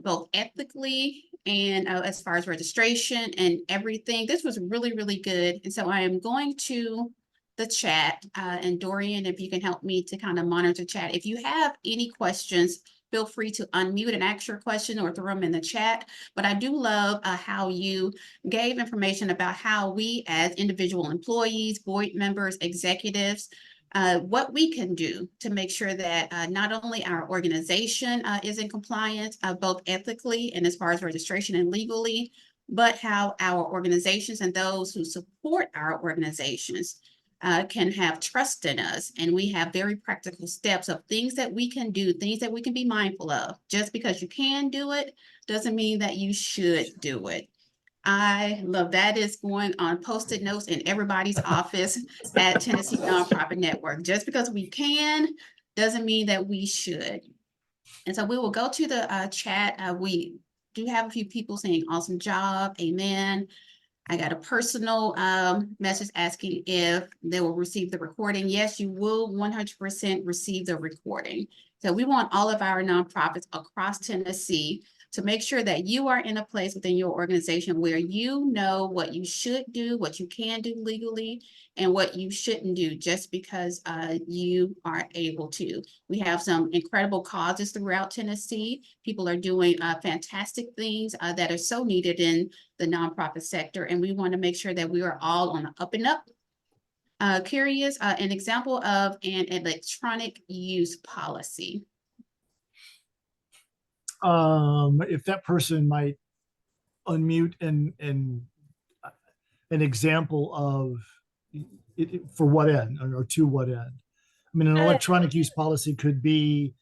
both ethically and as far as registration and everything. This was really, really good. And so I am going to the chat, and Dorian, if you can help me to kind of monitor the chat. If you have any questions, feel free to unmute and ask your question or throw them in the chat. But I do love how you gave information about how we as individual employees, board members, executives, what we can do to make sure that not only our organization is in compliance, both ethically and as far as registration and legally, but how our organizations and those who support our organizations can have trust in us. And we have very practical steps of things that we can do, things that we can be mindful of. Just because you can do it doesn't mean that you should do it. I love that is going on Post-it notes in everybody's office at Tennessee Nonprofit Network. Just because we can doesn't mean that we should. And so we will go to the chat. We do have a few people saying awesome job, amen. I got a personal message asking if they will receive the recording. Yes, you will 100% receive the recording. So we want all of our nonprofits across Tennessee to make sure that you are in a place within your organization where you know what you should do, what you can do legally, and what you shouldn't do just because you are able to. We have some incredible causes throughout Tennessee. People are doing fantastic things that are so needed in the nonprofit sector, and we want to make sure that we are all on the up and up. Curious, an example of an electronic use policy. If that person might unmute and an example of it for what end or to what end. I mean, an electronic use policy could be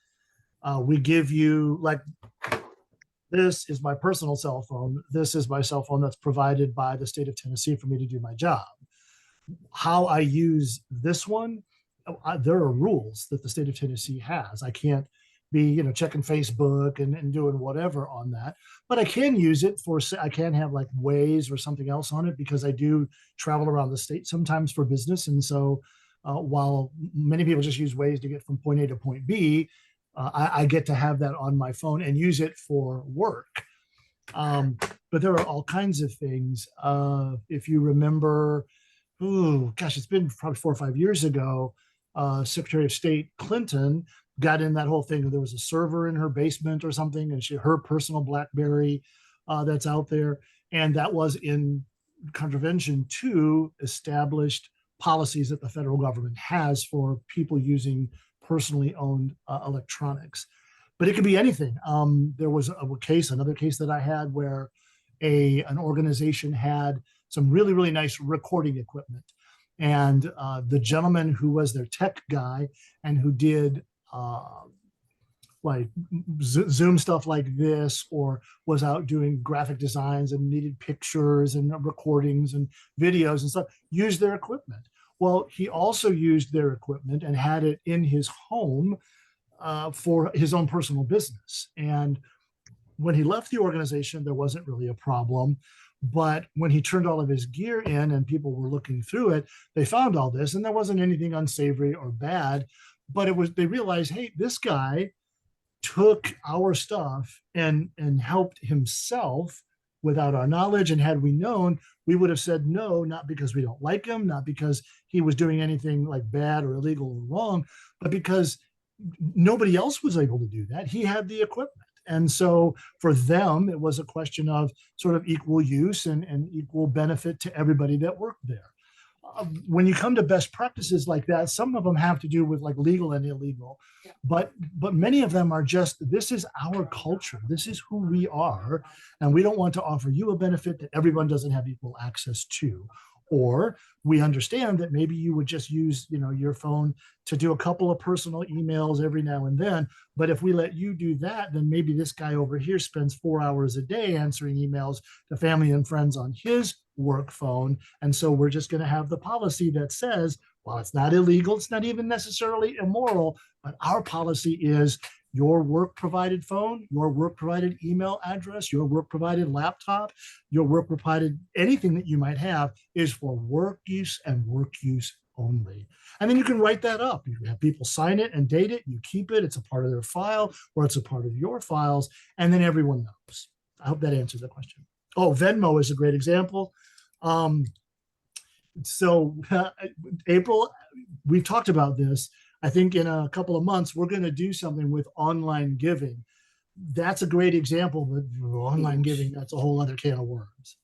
we give you, like, this is my personal cell phone. This is my cell phone that's provided by the state of Tennessee for me to do my job. How I use this one, there are rules that the state of Tennessee has. I can't be, checking Facebook and doing whatever on that, but I can use it for, I can have like Waze or something else on it because I do travel around the state sometimes for business. And so while many people just use Waze to get from point A to point B, I get to have that on my phone and use it for work. But there are all kinds of things. If you remember, it's been probably 4 or 5 years ago, Secretary of State Clinton got in that whole thing. There was a server in her basement or something, and her personal BlackBerry that's out there. And that was in contravention to established policies that the federal government has for people using personally owned electronics. But it could be anything. There was another case that I had where an organization had some really, really nice recording equipment. And the gentleman who was their tech guy and who did like Zoom stuff like this, or was out doing graphic designs and needed pictures and recordings and videos and stuff, used their equipment. Well, he also used their equipment and had it in his home for his own personal business. And when he left the organization, there wasn't really a problem. But when he turned all of his gear in and people were looking through it, they found all this, and there wasn't anything unsavory or bad. But they realized, hey, this guy took our stuff and helped himself without our knowledge. And had we known, we would have said no, not because we don't like him, not because he was doing anything like bad or illegal or wrong, but because nobody else was able to do that. He had the equipment. And so for them, it was a question of sort of equal use and equal benefit to everybody that worked there. When you come to best practices like that, some of them have to do with like legal and illegal, but many of them are just, this is our culture. This is who we are. And we don't want to offer you a benefit that everyone doesn't have equal access to. Or we understand that maybe you would just use, your phone to do a couple of personal emails every now and then. But if we let you do that, then maybe this guy over here spends 4 hours a day answering emails to family and friends on his work phone. And so we're just going to have the policy that says, well, it's not illegal, it's not even necessarily immoral, but our policy is your work provided phone, your work provided email address, your work provided laptop, your work provided anything that you might have is for work use and work use only. And then you can write that up. You can have people sign it and date it. You keep it. It's a part of their file, or it's a part of your files. And then everyone knows. I hope that answers the question. Oh, Venmo is a great example. April, we've talked about this. I think in a couple of months, we're going to do something with online giving. That's a great example, but online giving, that's a whole other can of worms.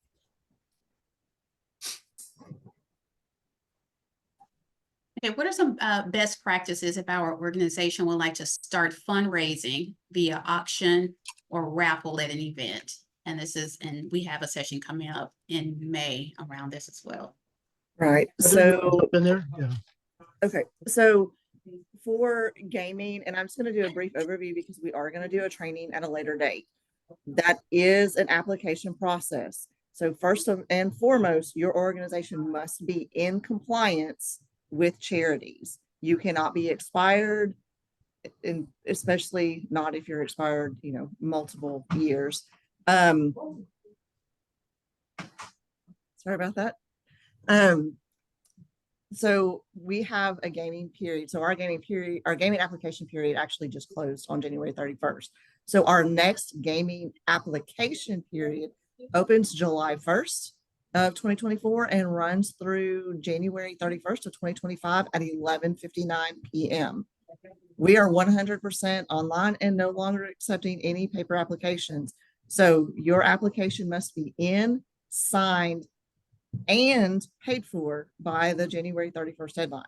Okay, what are some best practices if our organization would like to start fundraising via auction or raffle at an event? And we have a session coming up in May around this as well. Right. Heather, you wanna So, jump in there? Yeah. okay. So for gaming, and I'm just going to do a brief overview because we are going to do a training at a later date. That is an application process. So first and foremost, your organization must be in compliance with charities. You cannot be expired, and especially not if you're expired, multiple years. Sorry about that. So we have a gaming period. So our gaming application period actually just closed on January 31st. So our next gaming application period opens July 1st of 2024 and runs through January 31st of 2025 at 11:59 p.m. We are 100% online and no longer accepting any paper applications. So your application must be in, signed, and paid for by the January 31st deadline.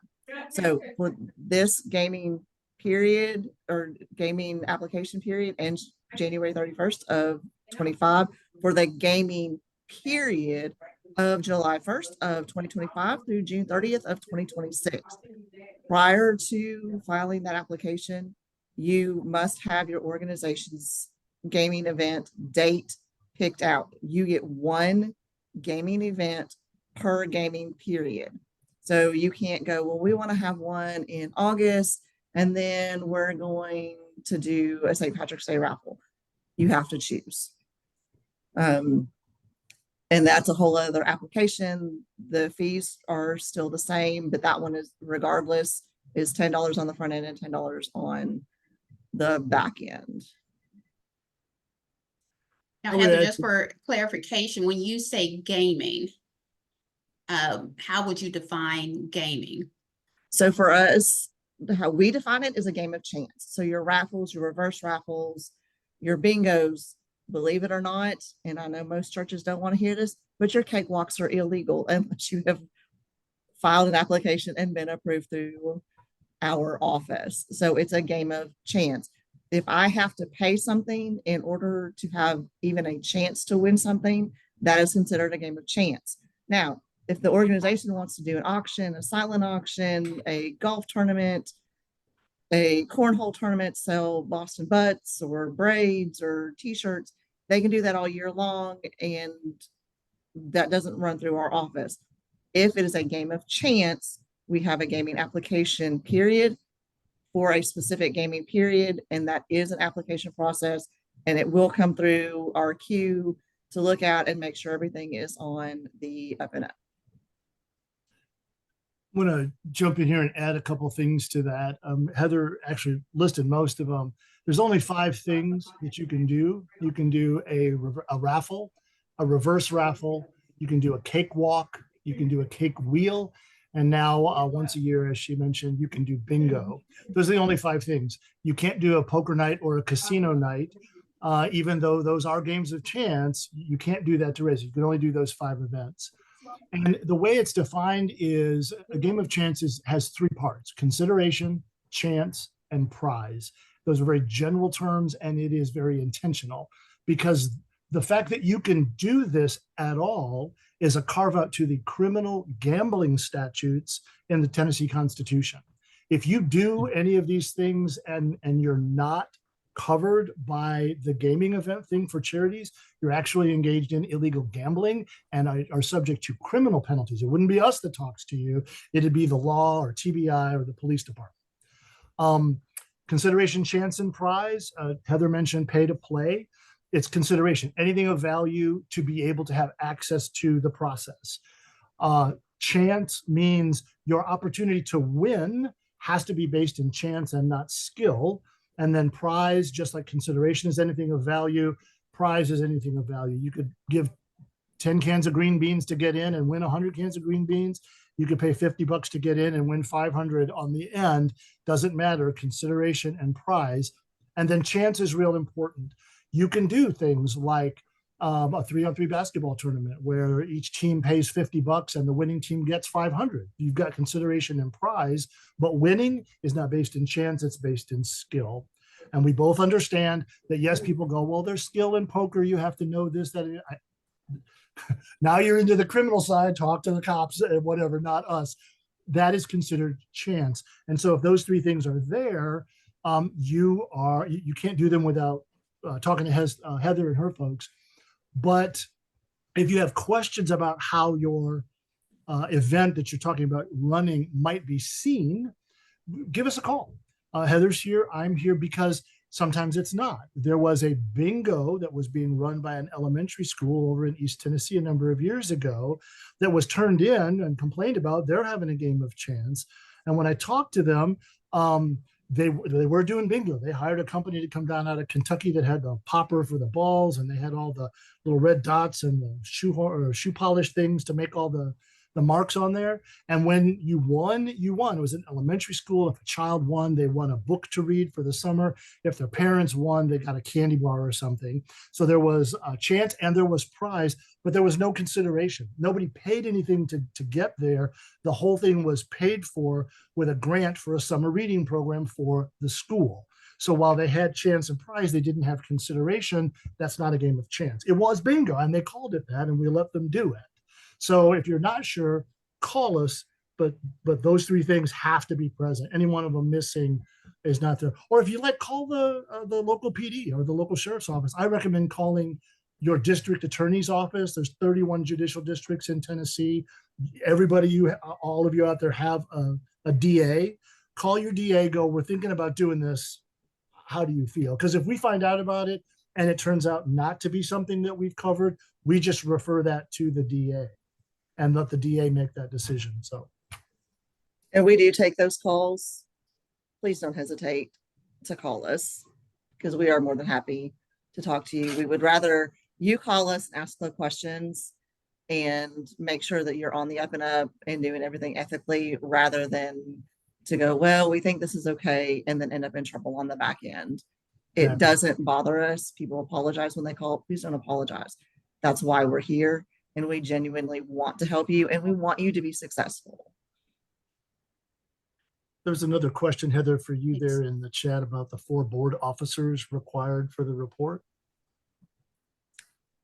So for this gaming period or gaming application period ends January 31st of 25, for the gaming period of July 1st of 2025 through June 30th of 2026. Prior to filing that application, you must have your organization's gaming event date picked out. You get one gaming event per gaming period. So you can't go, well, we want to have one in August and then we're going to do a St. Patrick's Day raffle. You have to choose. And that's a whole other application. The fees are still the same, but that one is regardless is $10 on the front end and $10 on the back end. Now, I would Heather, add just for clarification, when you say gaming, how would you define gaming? So for us, how we define it is a game of chance. So your raffles, your reverse raffles, your bingos, believe it or not, and I know most churches don't want to hear this, but your cakewalks are illegal unless you have filed an application and been approved through our office. So it's a game of chance. If I have to pay something in order to have even a chance to win something, that is considered a game of chance. Now, if the organization wants to do an auction, a silent auction, a golf tournament, a cornhole tournament, sell Boston butts or braids or t-shirts, they can do that all year long, and that doesn't run through our office. If it is a game of chance, we have a gaming application period for a specific gaming period, and that is an application process, and it will come through our queue to look at and make sure everything is on the up and up. I'm going to jump in here and add a couple things to that. Heather actually listed most of them. There's only 5 things that you can do. You can do a raffle, a reverse raffle. You can do a cakewalk. You can do a cake wheel. And now once a year, as she mentioned, you can do bingo. Those are the only 5 things. You can't do a poker night or a casino night. Even though those are games of chance, you can't do that to raise. You can only do those 5 events. And the way it's defined is a game of chances has 3 parts: consideration, chance, and prize. Those are very general terms, and it is very intentional because the fact that you can do this at all is a carve out to the criminal gambling statutes in the Tennessee Constitution. If you do any of these things and you're not covered by the gaming event thing for charities, you're actually engaged in illegal gambling and are subject to criminal penalties. It wouldn't be us that talks to you. It'd be the law or TBI or the police department. Consideration, chance, and prize. Heather mentioned pay to play. It's consideration, anything of value to be able to have access to the process. Chance means your opportunity to win has to be based in chance and not skill. And then prize, just like consideration is anything of value, prize is anything of value. You could give 10 cans of green beans to get in and win 100 cans of green beans. You could pay $50 to get in and win 500 on the end. Doesn't matter, consideration and prize. And then chance is real important. You can do things like a 3-on-3 basketball tournament where each team pays $50 and the winning team gets 500. You've got consideration and prize, but winning is not based in chance, it's based in skill. And we both understand that, yes, people go, well, there's skill in poker. You have to know this, that. Now you're into the criminal side, talk to the cops and whatever, not us. That is considered chance. And so if those three things are there, you can't do them without talking to Heather and her folks. But if you have questions about how your event that you're talking about running might be seen, give us a call. Heather's here, I'm here, because sometimes it's not. There was a bingo that was being run by an elementary school over in East Tennessee a number of years ago that was turned in and complained about. They're having a game of chance. And when I talked to them, they were doing bingo. They hired a company to come down out of Kentucky that had the popper for the balls, and they had all the little red dots and the shoe polish things to make all the marks on there. And when you won, you won. It was an elementary school. If a child won, they won a book to read for the summer. If their parents won, they got a candy bar or something. So there was a chance and there was prize, but there was no consideration. Nobody paid anything to get there. The whole thing was paid for with a grant for a summer reading program for the school. So while they had chance and prize, they didn't have consideration. That's not a game of chance. It was bingo, and they called it that, and we let them do it. So if you're not sure, call us, but those three things have to be present. Any one of them missing is not there. Or if you like, call the local PD or the local sheriff's office. I recommend calling your district attorney's office. There's 31 judicial districts in Tennessee. All of you out there have a DA. Call your DA, go, we're thinking about doing this. How do you feel? Because if we find out about it and it turns out not to be something that we've covered, we just refer that to the DA. And let the DA make that decision. So, And we do take those calls. Please don't hesitate to call us, because we are more than happy to talk to you. We would rather you call us, ask the questions, and make sure that you're on the up and up and doing everything ethically, rather than to go, well, we think this is okay, and then end up in trouble on the back end. It doesn't bother us. People apologize when they call. Please don't apologize. That's why we're here. And we genuinely want to help you, and we want you to be successful. There's another question, Heather, for you there in the chat about the 4 board officers required for the report.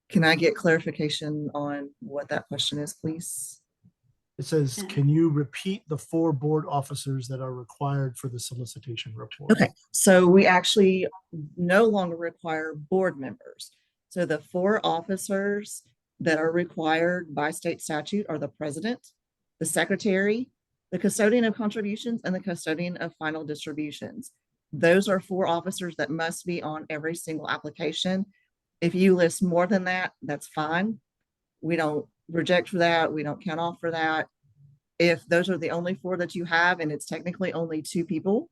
Can I get clarification on what that question is, please? It says, can you repeat the 4 board officers that are required for the solicitation report? Okay, so we actually no longer require board members. So the 4 officers that are required by state statute are the president, the secretary, the custodian of contributions, and the custodian of final distributions. Those are 4 officers that must be on every single application. If you list more than that, that's fine. We don't reject for that. We don't count off for that. If those are the only 4 that you have, and it's technically only 2 people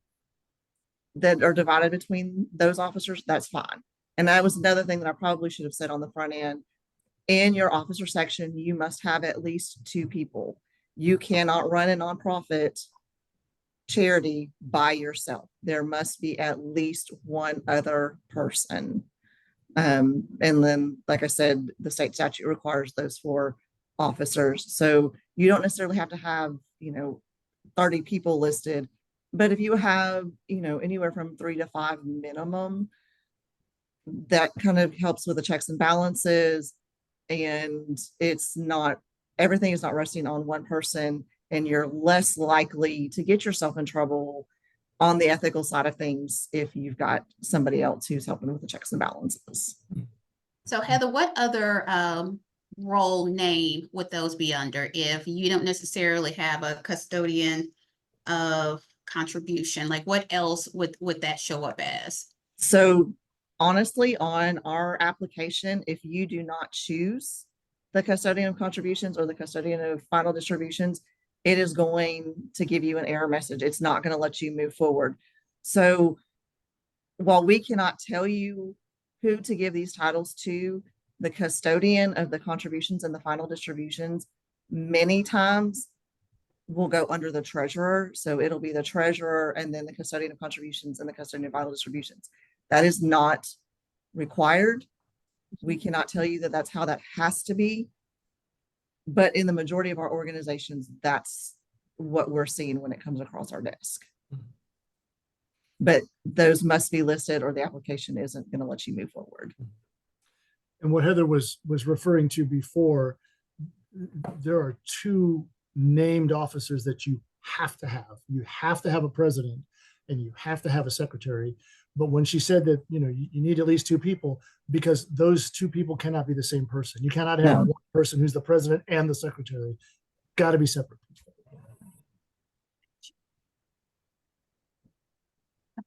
that are divided between those officers, that's fine. And that was another thing that I probably should have said on the front end. In your officer section, you must have at least 2 people. You cannot run a nonprofit charity by yourself. There must be at least one other person. And then, like I said, the state statute requires those 4 officers. So you don't necessarily have to have, 30 people listed, but if you have, anywhere from 3 to 5 minimum, that kind of helps with the checks and balances. And everything is not resting on one person, and you're less likely to get yourself in trouble on the ethical side of things if you've got somebody else who's helping with the checks and balances. So Heather, what other role name would those be under if you don't necessarily have a custodian of contribution? Like, what else would that show up as? So honestly, on our application, if you do not choose the custodian of contributions or the custodian of final distributions, it is going to give you an error message. It's not going to let you move forward. So while we cannot tell you who to give these titles to, the custodian of the contributions and the final distributions many times will go under the treasurer. So it'll be the treasurer and then the custodian of contributions and the custodian of final distributions. That is not required, We cannot tell you that that's how that has to be. But in the majority of our organizations, that's what we're seeing when it comes across our desk. But those must be listed or the application isn't going to let you move forward. And what Heather was referring to before, there are two named officers that you have to have. You have to have a president and you have to have a secretary. But when she said that, you need at least two people, because those two people cannot be the same person. You cannot have No. one person who's the president and the secretary. Got to be separate people.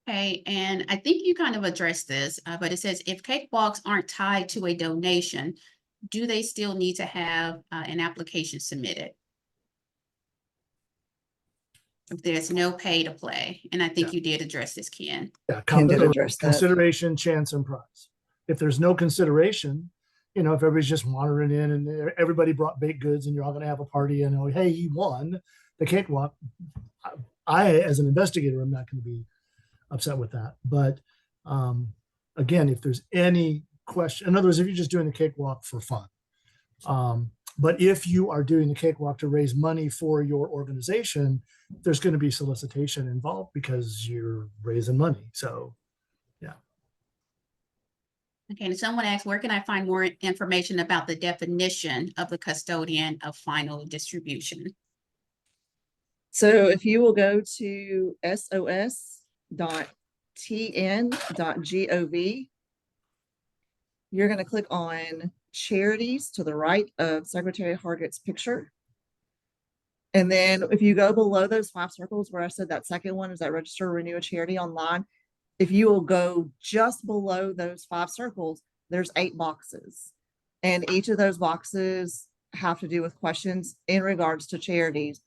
Okay, and I think you kind of addressed this, but it says if cakewalks aren't tied to a donation, do they still need to have an application submitted? If there's no pay to play, and I think Yeah. you did address this, Ken. Yeah, Ken did address that. consideration, chance, and prize. If there's no consideration, if everybody's just wandering in and everybody brought baked goods and you're all going to have a party and hey, he won the cakewalk, I as an investigator, I'm not going to be upset with that. But again, if there's any question, in other words, if you're just doing the cakewalk for fun, but if you are doing the cakewalk to raise money for your organization, there's going to be solicitation involved because you're raising money. So, yeah. Okay, and someone asked, where can I find more information about the definition of the custodian of final distribution? So if you will go to sos.tn.gov, you're going to click on charities to the right of Secretary Hargett's picture. And then if you go below those 5 circles where I said that second one is that register or renew a charity online, if you will go just below those 5 circles, there's 8 boxes. And each of those boxes have to do with questions in regards to charities.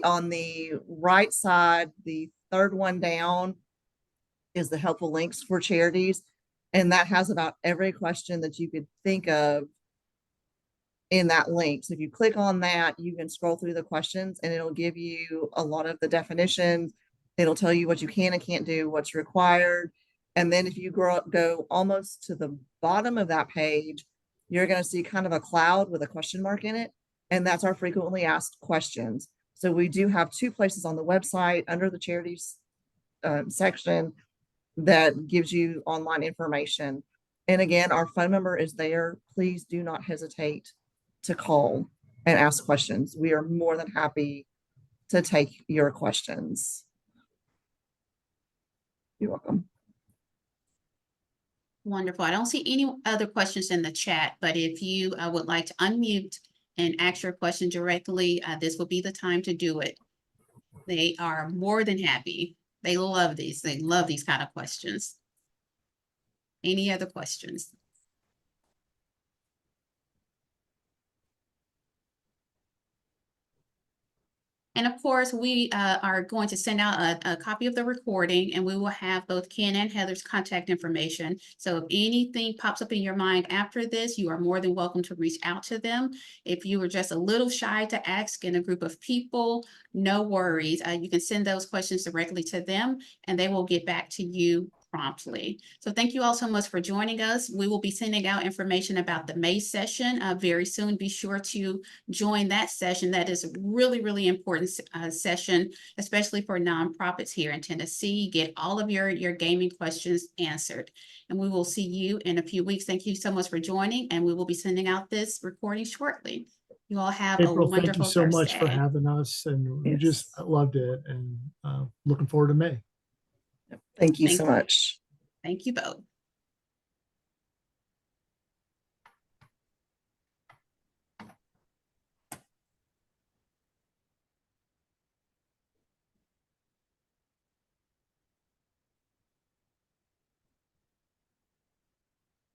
On the right side, the third one down is the helpful links for charities. And that has about every question that you could think of in that link. So if you click on that, you can scroll through the questions and it'll give you a lot of the definitions. It'll tell you what you can and can't do, what's required. And then if you go almost to the bottom of that page, you're going to see kind of a cloud with a question mark in it. And that's our frequently asked questions. So we do have 2 places on the website under the charities section that gives you online information. And again, our phone number is there. Please do not hesitate to call and ask questions. We are more than happy to take your questions. You're welcome. Wonderful. I don't see any other questions in the chat, but if you would like to unmute and ask your question directly, this will be the time to do it. They are more than happy. They love these. They love these kind of questions. Any other questions? And of course, we are going to send out a copy of the recording, and we will have both Ken and Heather's contact information. So if anything pops up in your mind after this, you are more than welcome to reach out to them. If you were just a little shy to ask in a group of people, no worries. You can send those questions directly to them, and they will get back to you promptly. So thank you all so much for joining us. We will be sending out information about the May session very soon. Be sure to join that session. That is a really, really important session, especially for nonprofits here in Tennessee. Get all of your gaming questions answered. And we will see you in a few weeks. Thank you so much for joining, and we will be sending out this recording shortly. You all have April, a wonderful thank you so much for Thursday. having us, and we Yes. just loved it, and looking forward to May. Thank you so much. Thank you both.